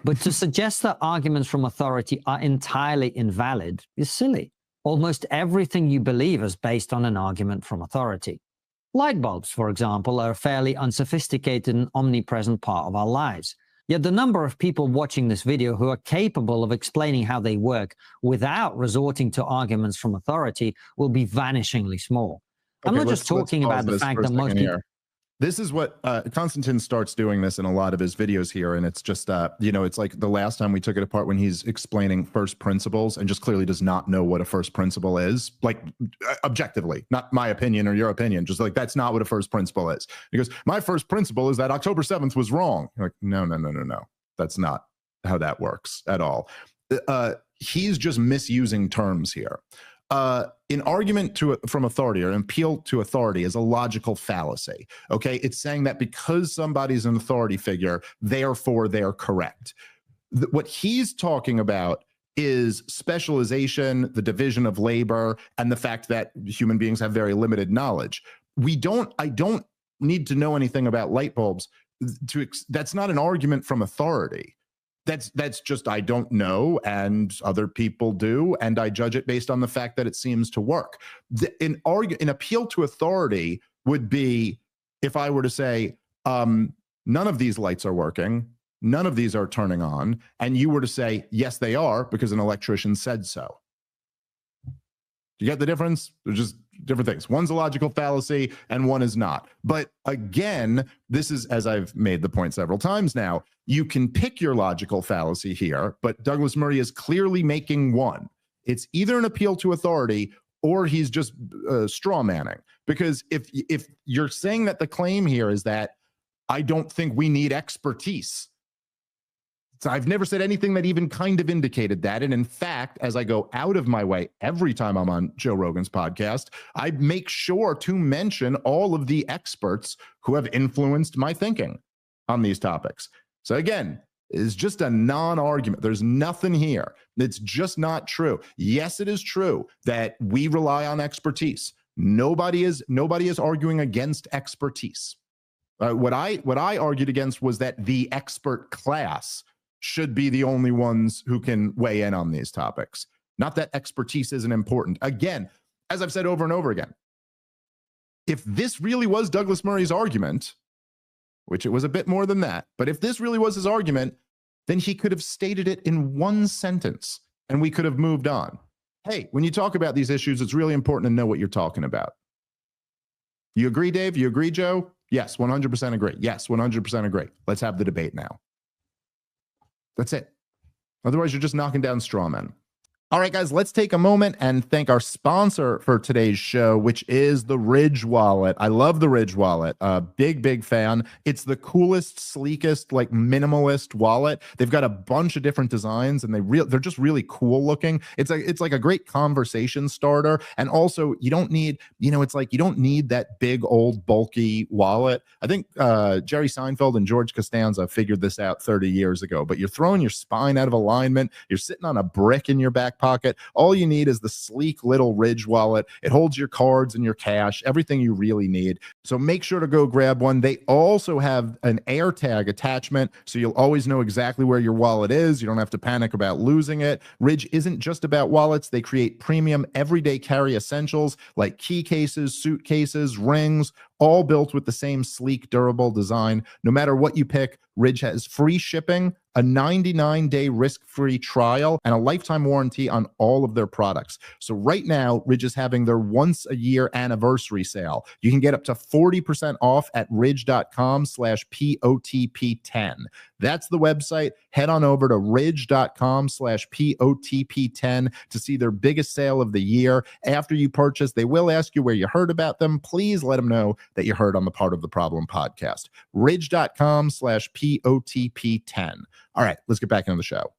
But to suggest that arguments from authority are entirely invalid is silly. Almost everything you believe is based on an argument from authority. Light bulbs, for example, are a fairly unsophisticated and omnipresent part of our lives. Yet the number of people watching this video who are capable of explaining how they work without resorting to arguments from authority will be vanishingly small. I'm not just talking about the fact that most people... This is what Konstantin starts doing this in a lot of his videos here. And it's just, it's like the last time we took it apart when he's explaining first principles and just clearly does not know what a first principle is. Like objectively, not my opinion or your opinion, just like that's not what a first principle is. He goes, my first principle is that October 7th was wrong. You're like, no. That's not how that works at all. He's just misusing terms here. An argument from authority or an appeal to authority is a logical fallacy. Okay, it's saying that because somebody's an authority figure, therefore they're correct. What he's talking about is specialization, the division of labor, and the fact that human beings have very limited knowledge. I don't need to know anything about light bulbs. That's not an argument from authority. That's just, I don't know, and other people do, and I judge it based on the fact that it seems to work. An appeal to authority would be if I were to say, none of these lights are working, none of these are turning on, and you were to say, yes, they are, because an electrician said so. You get the difference? They're just different things. One's a logical fallacy and one is not. But again, this is, as I've made the point several times now, you can pick your logical fallacy here, but Douglas Murray is clearly making one. It's either an appeal to authority or he's just straw manning. Because if you're saying that the claim here is that I don't think we need expertise, so I've never said anything that even kind of indicated that. And in fact, as I go out of my way every time I'm on Joe Rogan's podcast, I make sure to mention all of the experts who have influenced my thinking on these topics. So again, it's just a non-argument. There's nothing here. It's just not true. Yes, it is true that we rely on expertise. Nobody is arguing against expertise. What I argued against was that the expert class should be the only ones who can weigh in on these topics. Not that expertise isn't important. Again, as I've said over and over again, if this really was Douglas Murray's argument, which it was a bit more than that, but if this really was his argument, then he could have stated it in one sentence and we could have moved on. Hey, when you talk about these issues, it's really important to know what you're talking about. You agree, Dave? You agree, Joe? Yes, 100% agree. Yes, 100% agree. Let's have the debate now. That's it. Otherwise, you're just knocking down straw men. All right, guys, let's take a moment and thank our sponsor for today's show, which is the Ridge Wallet. I love the Ridge Wallet. Big fan. It's the coolest, sleekest, like minimalist wallet. They've got a bunch of different designs, and they're just really cool looking. It's like a great conversation starter. And also, you don't need, it's like you don't need that big old bulky wallet. I think Jerry Seinfeld and George Costanza figured this out 30 years ago. But you're throwing your spine out of alignment. You're sitting on a brick in your back pocket. All you need is the sleek little Ridge wallet. It holds your cards and your cash, everything you really need. So make sure to go grab one. They also have an AirTag attachment, so you'll always know exactly where your wallet is. You don't have to panic about losing it. Ridge isn't just about wallets. They create premium everyday carry essentials like key cases, suitcases, rings, all built with the same sleek, durable design. No matter what you pick, Ridge has free shipping, a 99-day risk-free trial, and a lifetime warranty on all of their products. So right now, Ridge is having their once-a-year anniversary sale. You can get up to 40% off at ridge.com/POTP10. That's the website. Head on over to ridge.com/POTP10 to see their biggest sale of the year. After you purchase, they will ask you where you heard about them. Please let them know that you heard on the Part of the Problem podcast. Ridge.com/POTP10. All right, let's get back into the show.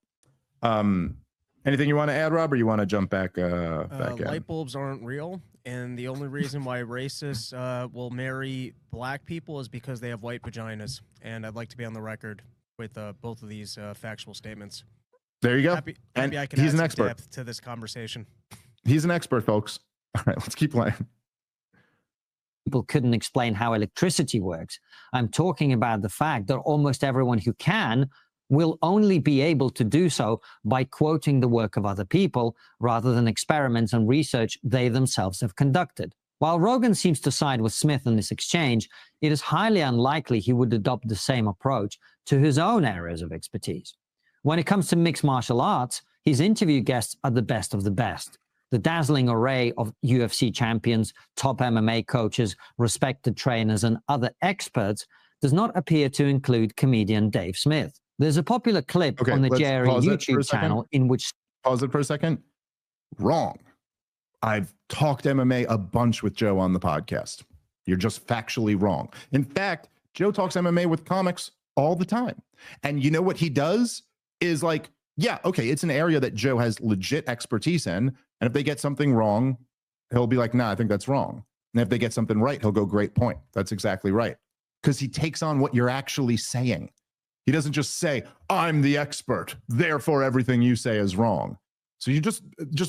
Anything you want to add, Rob, or you want to jump back in? Light bulbs aren't real, and the only reason why racists will marry black people is because they have white vaginas. And I'd like to be on the record with both of these factual statements. There you go. Happy and I can he's add an expert depth to this conversation. He's an expert, folks. All right, let's keep playing. People couldn't explain how electricity works. I'm talking about the fact that almost everyone who can will only be able to do so by quoting the work of other people rather than experiments and research they themselves have conducted. While Rogan seems to side with Smith in this exchange, it is highly unlikely he would adopt the same approach to his own areas of expertise. When it comes to mixed martial arts, his interview guests are the best of the best. The dazzling array of UFC champions, top MMA coaches, respected trainers, and other experts does not appear to include comedian Dave Smith. There's a popular clip on the Jerry YouTube channel in which... Pause it for a second. Wrong. I've talked MMA a bunch with Joe on the podcast. You're just factually wrong. In fact, Joe talks MMA with comics all the time. And you know what he does is like, yeah, okay, it's an area that Joe has legit expertise in. And if they get something wrong, he'll be like, nah, I think that's wrong. And if they get something right, he'll go, great point. That's exactly right. Because he takes on what you're actually saying. He doesn't just say, I'm the expert, therefore everything you say is wrong. So you're just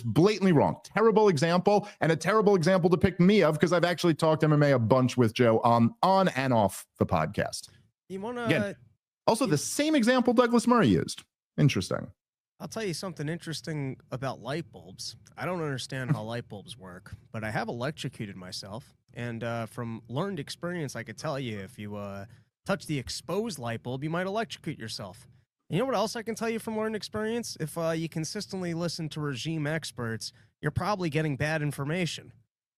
blatantly wrong. Terrible example, and a terrible example to pick me of, because I've actually talked MMA a bunch with Joe on and off the podcast. You want to... Again, also the same example Douglas Murray used. Interesting. I'll tell you something interesting about light bulbs. I don't understand how light bulbs work, but I have electrocuted myself. And from learned experience, I could tell you if you touch the exposed light bulb, you might electrocute yourself. You know what else I can tell you from learned experience? If you consistently listen to regime experts, you're probably getting bad information.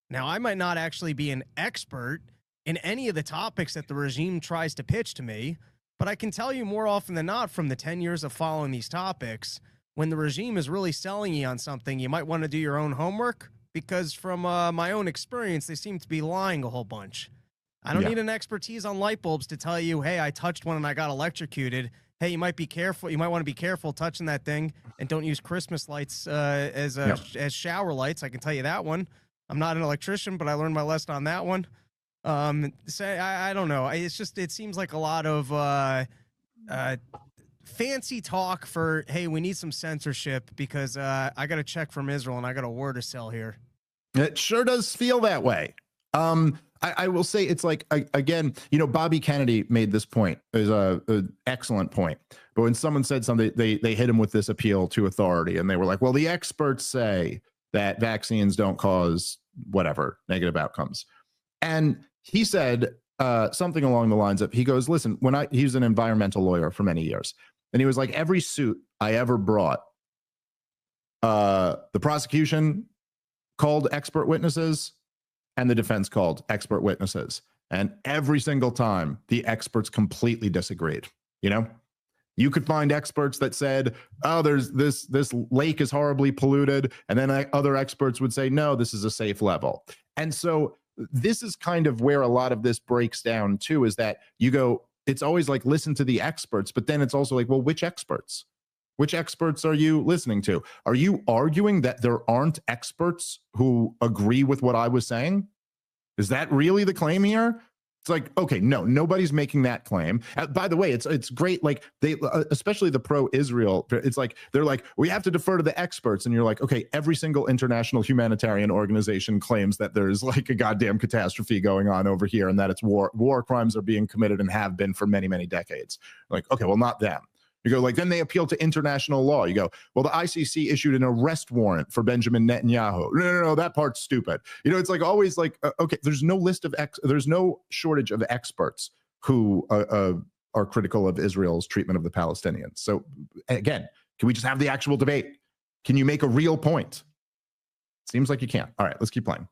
Now, I might not actually be an expert in any of the topics that the regime tries to pitch to me, but I can tell you more often than not from the 10 years of following these topics, when the regime is really selling you on something, you might want to do your own homework, because from my own experience, they seem to be lying a whole bunch. I don't need an expertise on light bulbs to tell you, hey, I touched one and I got electrocuted. Hey, you might be careful. You might want to be careful touching that thing, and don't use Christmas lights as shower lights. I can tell you that one. I'm not an electrician, but I learned my lesson on that one. I don't know. It's just, it seems like a lot of fancy talk for, hey, we need some censorship because I got a check from Israel and I got a war to sell here. It sure does feel that way. I will say it's like, again, Bobby Kennedy made this point. It was an excellent point. But when someone said something, they hit him with this appeal to authority. And they were like, well, the experts say that vaccines don't cause whatever negative outcomes. And he said something along the lines of, he goes, listen, he was an environmental lawyer for many years. And he was like, every suit I ever brought, the prosecution called expert witnesses. and the defense called expert witnesses. And every single time, the experts completely disagreed. You know, you could find experts that said, oh, there's this lake is horribly polluted. And then other experts would say, no, this is a safe level. And so this is kind of where a lot of this breaks down too, is that you go, it's always like, listen to the experts, but then it's also like, well, which experts? Which experts are you listening to? Are you arguing that there aren't experts who agree with what I was saying? Is that really the claim here? It's like, okay, no, nobody's making that claim. By the way, it's great. Like they, especially the pro-Israel, it's like, they're like, we have to defer to the experts. And you're like, okay, every single international humanitarian organization claims that there's like a goddamn catastrophe going on over here and that it's war crimes are being committed and have been for many, many decades. Like, okay, well, not them. You go like, then they appeal to international law. You go, well, the ICC issued an arrest warrant for Benjamin Netanyahu. No, that part's stupid. You know, it's like always like, okay, there's no there's no shortage of experts who are critical of Israel's treatment of the Palestinians. So again, can we just have the actual debate? Can you make a real point? Seems like you can't. All right, let's keep playing.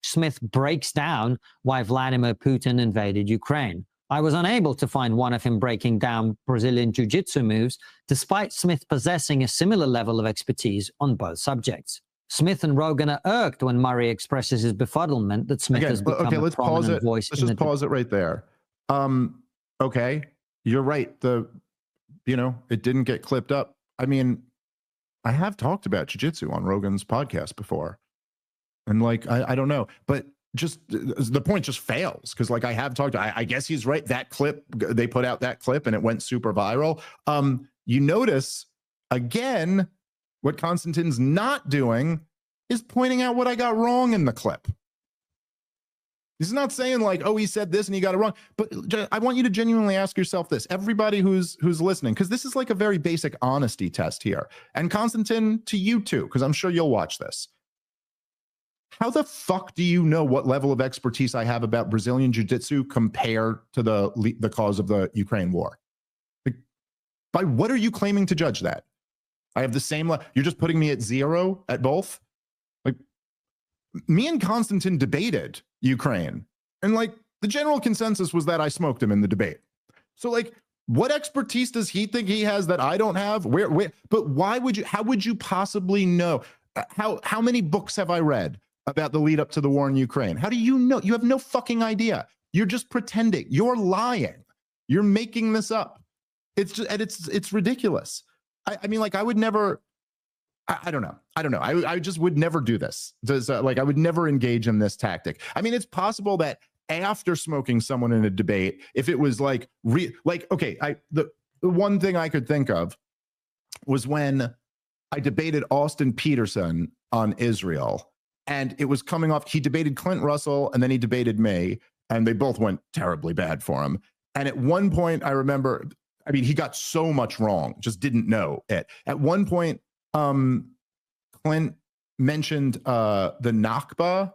Smith breaks down why Vladimir Putin invaded Ukraine. I was unable to find one of him breaking down Brazilian jiu-jitsu moves, despite Smith possessing a similar level of expertise on both subjects. Smith and Rogan are irked when Murray expresses his befuddlement that Smith has become a prominent voice. Let's just pause it right there. Okay, you're right. It didn't get clipped up. I mean, I have talked about jiu-jitsu on Rogan's podcast before, and like I don't know, but just the point just fails because like I have talked to, I guess he's right. That clip, they put out that clip and it went super viral. You notice again, what Konstantin's not doing is pointing out what I got wrong in the clip. He's not saying like, oh, he said this and he got it wrong. But I want you to genuinely ask yourself this, everybody who's listening, because this is like a very basic honesty test here. And Konstantin, to you too, because I'm sure you'll watch this. How the fuck do you know what level of expertise I have about Brazilian jiu-jitsu compared to the cause of the Ukraine war? Like, by what are you claiming to judge that? I have the same, you're just putting me at 0 at both? Like, me and Konstantin debated Ukraine, and like the general consensus was that I smoked him in the debate. So like, what expertise does he think he has that I don't have? But how would you possibly know? How many books have I read about the lead up to the war in Ukraine? How do you know? You have no fucking idea. You're just pretending. You're lying. You're making this up. It's just, and it's ridiculous. I mean, like I would never, I don't know. I just would never do this. Like I would never engage in this tactic. I mean, it's possible that after smoking someone in a debate, if it was like, okay, the one thing I could think of was when I debated Austin Peterson on Israel. And it was coming off, he debated Clint Russell and then he debated me, and they both went terribly bad for him. And at one point, I remember, I mean, he got so much wrong, just didn't know it. At one point, Clint mentioned the Nakba,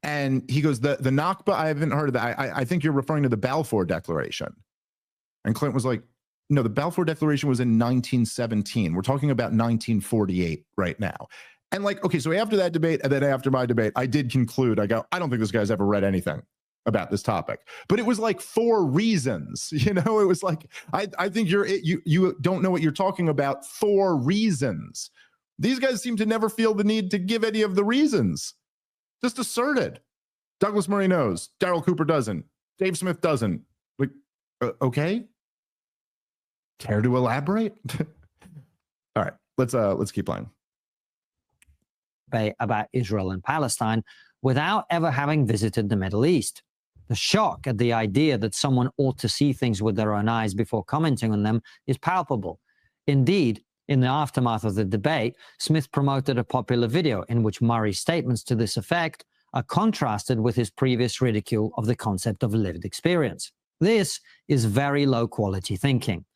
and he goes, the Nakba, I haven't heard of that. I think you're referring to the Balfour Declaration. And Clint was like, no, the Balfour Declaration was in 1917. We're talking about 1948 right now. And like, okay, so after that debate, and then after my debate, I did conclude, I don't think this guy's ever read anything about this topic. But it was like 4 reasons, you know, it was like, I think you don't know what you're talking about. 4 reasons. These guys seem to never feel the need to give any of the reasons. Just asserted. Douglas Murray knows. Darryl Cooper doesn't. Dave Smith doesn't. Like, okay. Care to elaborate? All right, let's keep playing. About Israel and Palestine without ever having visited the Middle East. The shock at the idea that someone ought to see things with their own eyes before commenting on them is palpable. Indeed, in the aftermath of the debate, Smith promoted a popular video in which Murray's statements to this effect are contrasted with his previous ridicule of the concept of lived experience. This is very low-quality thinking.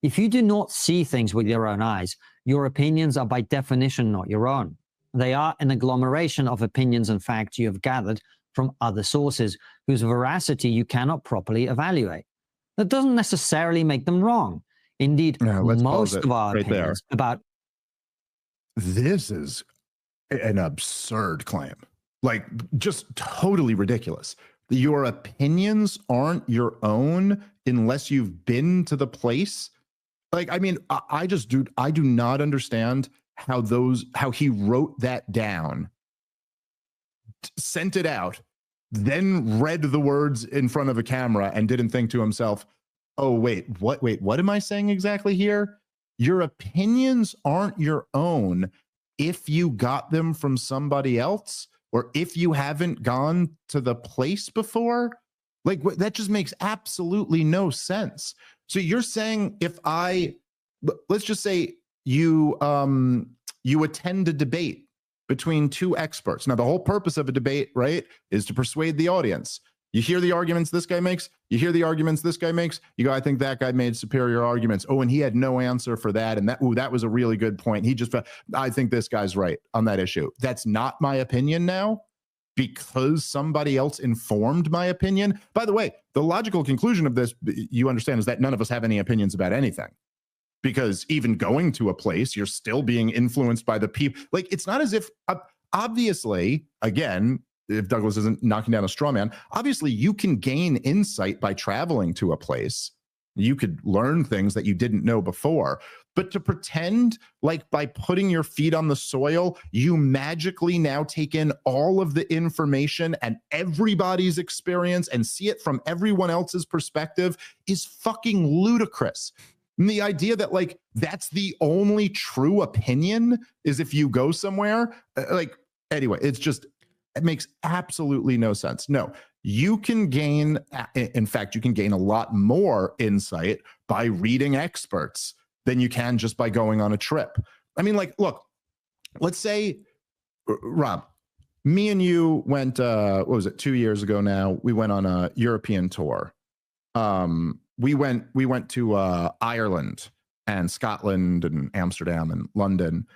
If you do not see things with your own eyes, your opinions are by definition not your own. They are an agglomeration of opinions and facts you have gathered from other sources whose veracity you cannot properly evaluate. That doesn't necessarily make them wrong. Indeed, most of our opinions about this is an absurd claim, like just totally ridiculous. Your opinions aren't your own unless you've been to the place. Like, I mean, I do not understand how he wrote that down, sent it out, then read the words in front of a camera and didn't think to himself, oh, wait, what am I saying exactly here? Your opinions aren't your own if you got them from somebody else or if you haven't gone to the place before. Like, that just makes absolutely no sense. So you're saying let's just say you attend a debate between two experts. Now, the whole purpose of a debate, right, is to persuade the audience. You hear the arguments this guy makes, you hear the arguments this guy makes, you go, I think that guy made superior arguments. Oh, and he had no answer for that. And that was a really good point. I think this guy's right on that issue. That's not my opinion now because somebody else informed my opinion. By the way, the logical conclusion of this, you understand, is that none of us have any opinions about anything. Because even going to a place, you're still being influenced by the people. Like, it's not as if, obviously, again, if Douglas isn't knocking down a straw man, obviously you can gain insight by traveling to a place. You could learn things that you didn't know before. But to pretend like by putting your feet on the soil, you magically now take in all of the information and everybody's experience and see it from everyone else's perspective is fucking ludicrous. And the idea that like that's the only true opinion is if you go somewhere, anyway, it makes absolutely no sense. No, you can gain, in fact, you can gain a lot more insight by reading experts than you can just by going on a trip. I mean, like, look, let's say, Rob, me and you went, what was it, 2 years ago now, we went on a European tour. We went to Ireland and Scotland and Amsterdam and London.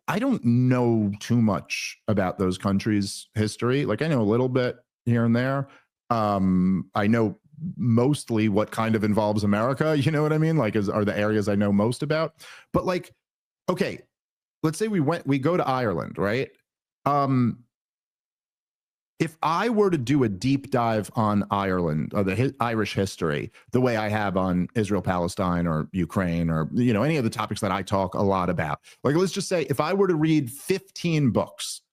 I don't know too much about those countries' history. Like, I know a little bit here and there. I know mostly what kind of involves America. You know what I mean? Like, are the areas I know most about. But like, okay, let's say we go to Ireland, right? If I were to do a deep dive on Ireland or the Irish history, the way I have on Israel, Palestine, or Ukraine, or any of the topics that I talk a lot about, like, let's just say if I were to read 15 books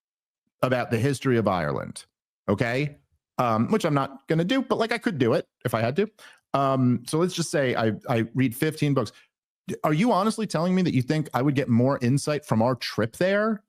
about the history of Ireland, okay, which I'm not going to do, but like I could do it if I had to. So let's just say I read 15 books. Are you honestly telling me that you think I would get more insight from our trip there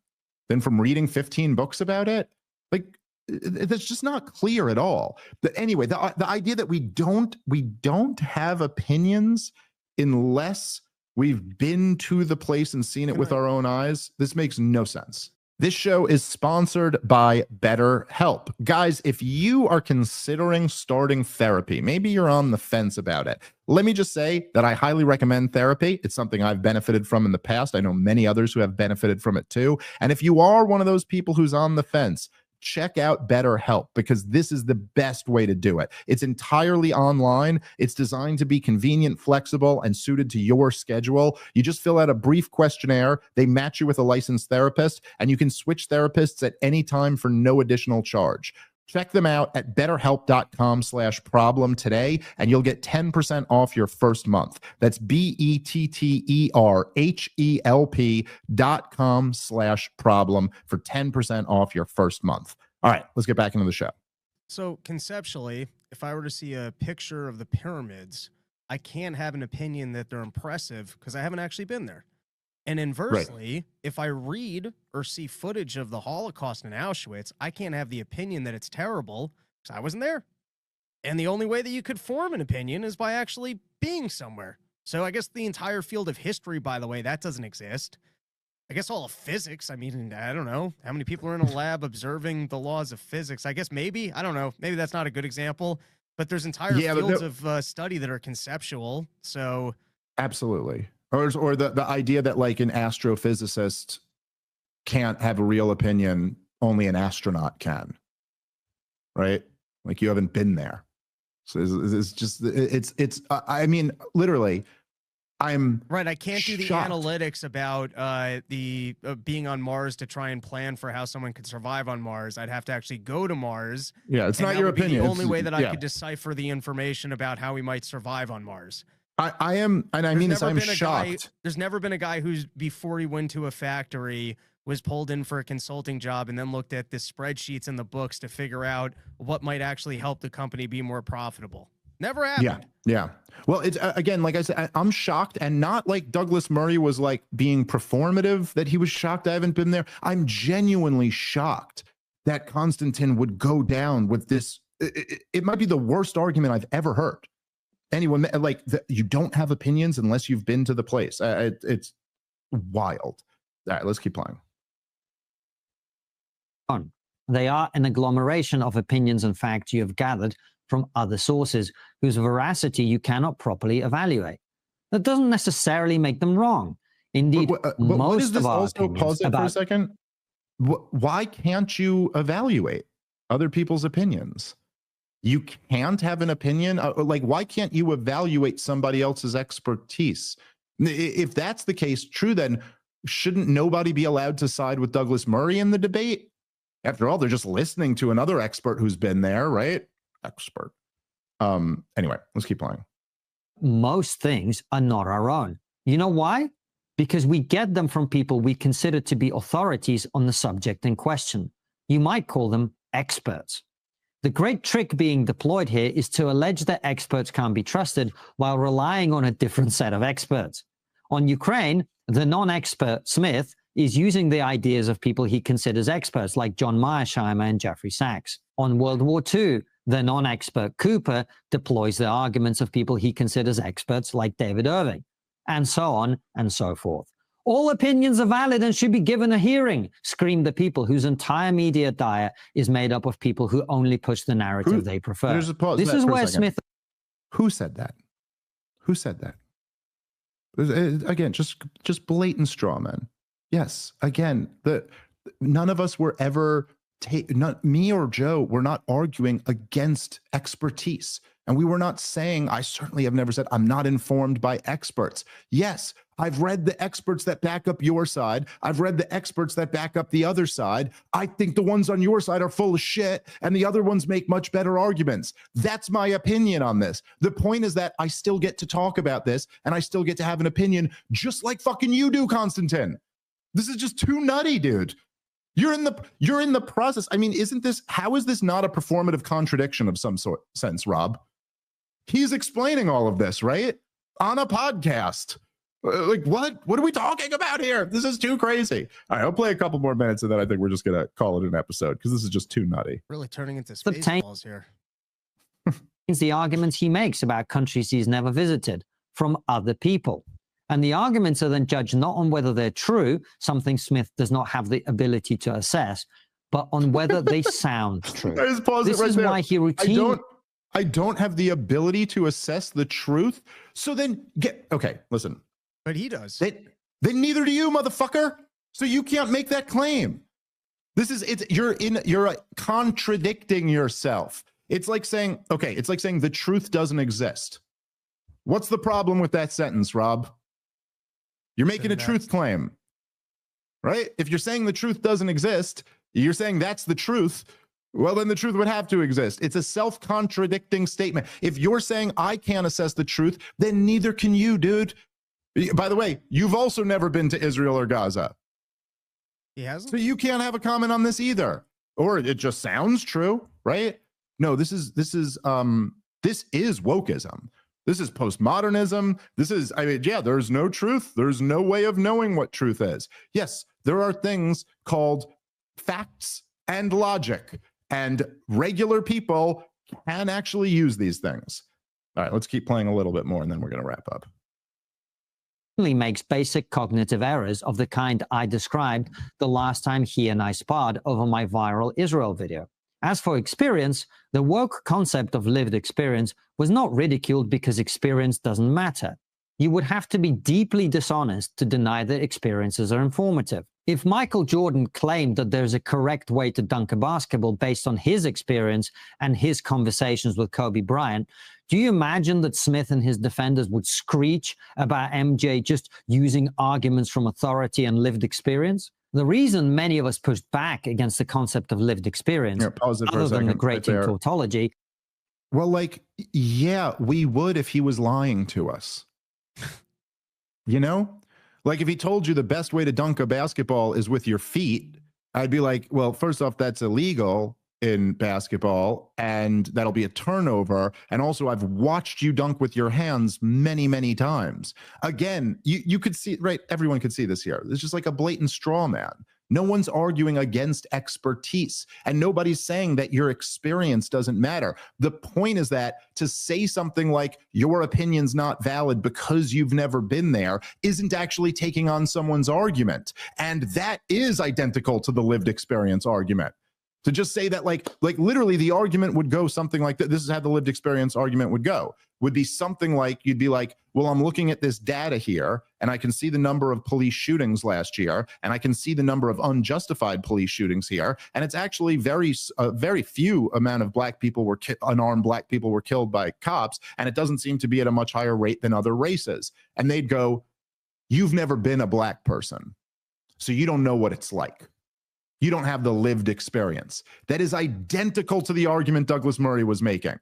than from reading 15 books about it? Like, that's just not clear at all. But anyway, the idea that we don't have opinions unless we've been to the place and seen it with our own eyes, this makes no sense. This show is sponsored by BetterHelp. Guys, if you are considering starting therapy, maybe you're on the fence about it, let me just say that I highly recommend therapy. It's something I've benefited from in the past. I know many others who have benefited from it too. And if you are one of those people who's on the fence, check out BetterHelp, because this is the best way to do it. It's entirely online. It's designed to be convenient, flexible, and suited to your schedule. You just fill out a brief questionnaire. They match you with a licensed therapist, and you can switch therapists at any time for no additional charge. Check them out at betterhelp.com/problem today, and you'll get 10% off your first month. That's BetterHelp.com/problem for 10% off your first month. All right, let's get back into the show. So conceptually, if I were to see a picture of the pyramids, I can't have an opinion that they're impressive because I haven't actually been there. And inversely, if I read or see footage of the Holocaust in Auschwitz, I can't have the opinion that it's terrible because I wasn't there. And the only way that you could form an opinion is by actually being somewhere. So I guess the entire field of history, by the way, that doesn't exist. I guess all of physics, I mean, I don't know. How many people are in a lab observing the laws of physics? I guess maybe, I don't know. Maybe that's not a good example. But there's entire fields of study that are conceptual. So absolutely. Or the idea that like an astrophysicist can't have a real opinion, only an astronaut can, right? Like, you haven't been there. So it's just, I mean, literally, I'm right. I can't do the shocked. analytics about the being on Mars to try and plan for how someone could survive on Mars. I'd have to actually go to Mars. Yeah, it's and not that your would be opinion. the only way that I yeah. could decipher the information about how we might survive on Mars. I am, and I mean this, I'm shocked. There's never been a guy who's, before he went to a factory, was pulled in for a consulting job and then looked at the spreadsheets and the books to figure out what might actually help the company be more profitable. Never happened. Yeah. Well, it's again, like I said, I'm shocked, and not like Douglas Murray was like being performative that he was shocked I haven't been there. I'm genuinely shocked that Konstantin would go down with this. It might be the worst argument I've ever heard. Anyone like you don't have opinions unless you've been to the place. It's wild. All right, let's keep playing. They are an agglomeration of opinions and facts you have gathered from other sources whose veracity you cannot properly evaluate. That doesn't necessarily make them wrong. Indeed, but most of our also opinions pause it about... for a second. Why can't you evaluate other people's opinions? You can't have an opinion. Like, why can't you evaluate somebody else's expertise? If that's the case, true, then shouldn't nobody be allowed to side with Douglas Murray in the debate? After all, they're just listening to another expert who's been there, right? Expert. Anyway, let's keep playing. Most things are not our own. You know why? Because we get them from people we consider to be authorities on the subject in question. You might call them experts. The great trick being deployed here is to allege that experts can't be trusted while relying on a different set of experts. On Ukraine, the non-expert Smith is using the ideas of people he considers experts like John Mearsheimer and Jeffrey Sachs. On World War II, the non-expert Cooper deploys the arguments of people he considers experts like David Irving, and so on and so forth. All opinions are valid and should be given a hearing, scream the people whose entire media diet is made up of people who only push the narrative they prefer. This is where Smith... Who said that? Who said that? Again, just blatant straw men. Yes, again, none of us were ever... not me or Joe, we're not arguing against expertise. And we were not saying, I certainly have never said, I'm not informed by experts. Yes, I've read the experts that back up your side. I've read the experts that back up the other side. I think the ones on your side are full of shit, and the other ones make much better arguments. That's my opinion on this. The point is that I still get to talk about this, and I still get to have an opinion, just like fucking you do, Konstantin. This is just too nutty, dude. You're in the process. I mean, how is this not a performative contradiction of some sense, Rob? He's explaining all of this, right? On a podcast. Like, what are we talking about here? This is too crazy. All right, I'll play a couple more minutes and then I think we're just going to call it an episode because this is just too nutty. Really turning into Spaceballs here. The arguments he makes about countries he's never visited from other people. And the arguments are then judged not on whether they're true, something Smith does not have the ability to assess, but on whether they sound true. Just pause this it right is there. why he routinely... I don't have the ability to assess the truth. So then listen. But he does. Then neither do you, motherfucker. So you can't make that claim. You're contradicting yourself. It's like saying the truth doesn't exist. What's the problem with that sentence, Rob? You're making a truth claim, right? If you're saying the truth doesn't exist, you're saying that's the truth. Well, then the truth would have to exist. It's a self-contradicting statement. If you're saying I can't assess the truth, then neither can you, dude. By the way, you've also never been to Israel or Gaza. He hasn't? So you can't have a comment on this either. Or it just sounds true, right? No, this is wokeism. This is postmodernism. There's no truth. There's no way of knowing what truth is. Yes, there are things called facts and logic, and regular people can actually use these things. All right, let's keep playing a little bit more, and then we're going to wrap up. Makes basic cognitive errors of the kind I described the last time he and I sparred over my viral Israel video. As for experience, the woke concept of lived experience was not ridiculed because experience doesn't matter. You would have to be deeply dishonest to deny that experiences are informative. If Michael Jordan claimed that there's a correct way to dunk a basketball based on his experience and his conversations with Kobe Bryant, do you imagine that Smith and his defenders would screech about MJ just using arguments from authority and lived experience? The reason many of us pushed back against the concept of lived experience, other than the great team tautology. Well, like, yeah, we would if he was lying to us. You know? Like, if he told you the best way to dunk a basketball is with your feet, I'd be like, well, first off, that's illegal in basketball, and that'll be a turnover. And also, I've watched you dunk with your hands many, many times. Again, you could see, right? Everyone could see this here. It's just like a blatant straw man. No one's arguing against expertise, and nobody's saying that your experience doesn't matter. The point is that to say something like your opinion's not valid because you've never been there isn't actually taking on someone's argument. And that is identical to the lived experience argument. To just say that, like literally the argument would go something like that. This is how the lived experience argument would go. Would be something like, you'd be like, well, I'm looking at this data here, and I can see the number of police shootings last year, and I can see the number of unjustified police shootings here, and it's actually very few amount of black people were unarmed black people were killed by cops, and it doesn't seem to be at a much higher rate than other races. And they'd go, you've never been a black person, so you don't know what it's like. You don't have the lived experience. That is identical to the argument Douglas Murray was making.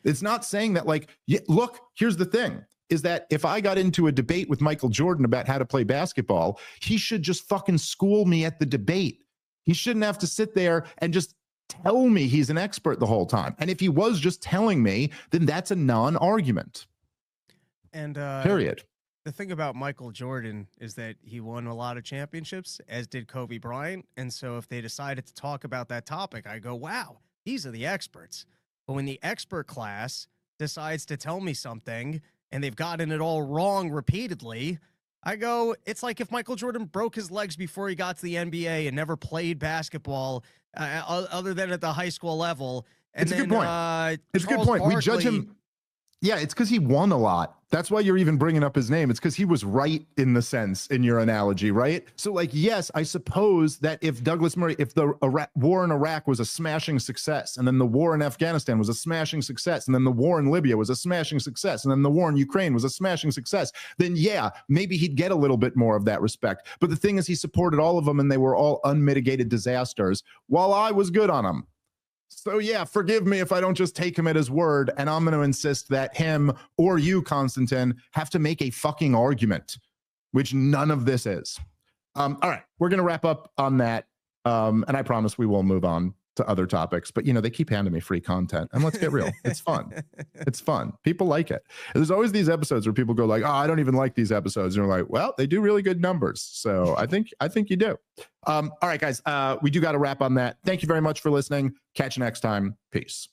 It's not saying that, like, look, here's the thing, is that if I got into a debate with Michael Jordan about how to play basketball, he should just fucking school me at the debate. He shouldn't have to sit there and just tell me he's an expert the whole time. And if he was just telling me, then that's a non-argument. And period. The thing about Michael Jordan is that he won a lot of championships, as did Kobe Bryant. And so if they decided to talk about that topic, I go, wow, these are the experts. But when the expert class decides to tell me something and they've gotten it all wrong repeatedly, I go, it's like if Michael Jordan broke his legs before he got to the NBA and never played basketball other than at the high school level. And it's a good point. It's a good point. We judge him. Yeah, it's because he won a lot. That's why you're even bringing up his name. It's because he was right in the sense in your analogy, right? So, like, yes, I suppose that if Douglas Murray, if the war in Iraq was a smashing success, and then the war in Afghanistan was a smashing success, and then the war in Libya was a smashing success, and then the war in Ukraine was a smashing success, then yeah, maybe he'd get a little bit more of that respect. But the thing is, he supported all of them, and they were all unmitigated disasters, while I was good on them. So yeah, forgive me if I don't just take him at his word, and I'm going to insist that him or you, Konstantin, have to make a fucking argument, which none of this is. All right, we're going to wrap up on that, and I promise we will move on to other topics. But, you know, they keep handing me free content, and let's get real. It's fun. It's fun. People like it. And there's always these episodes where people go like, oh, I don't even like these episodes. And you're like, well, they do really good numbers. So I think you do. All right, guys, we do got to wrap on that. Thank you very much for listening. Catch you next time. Peace.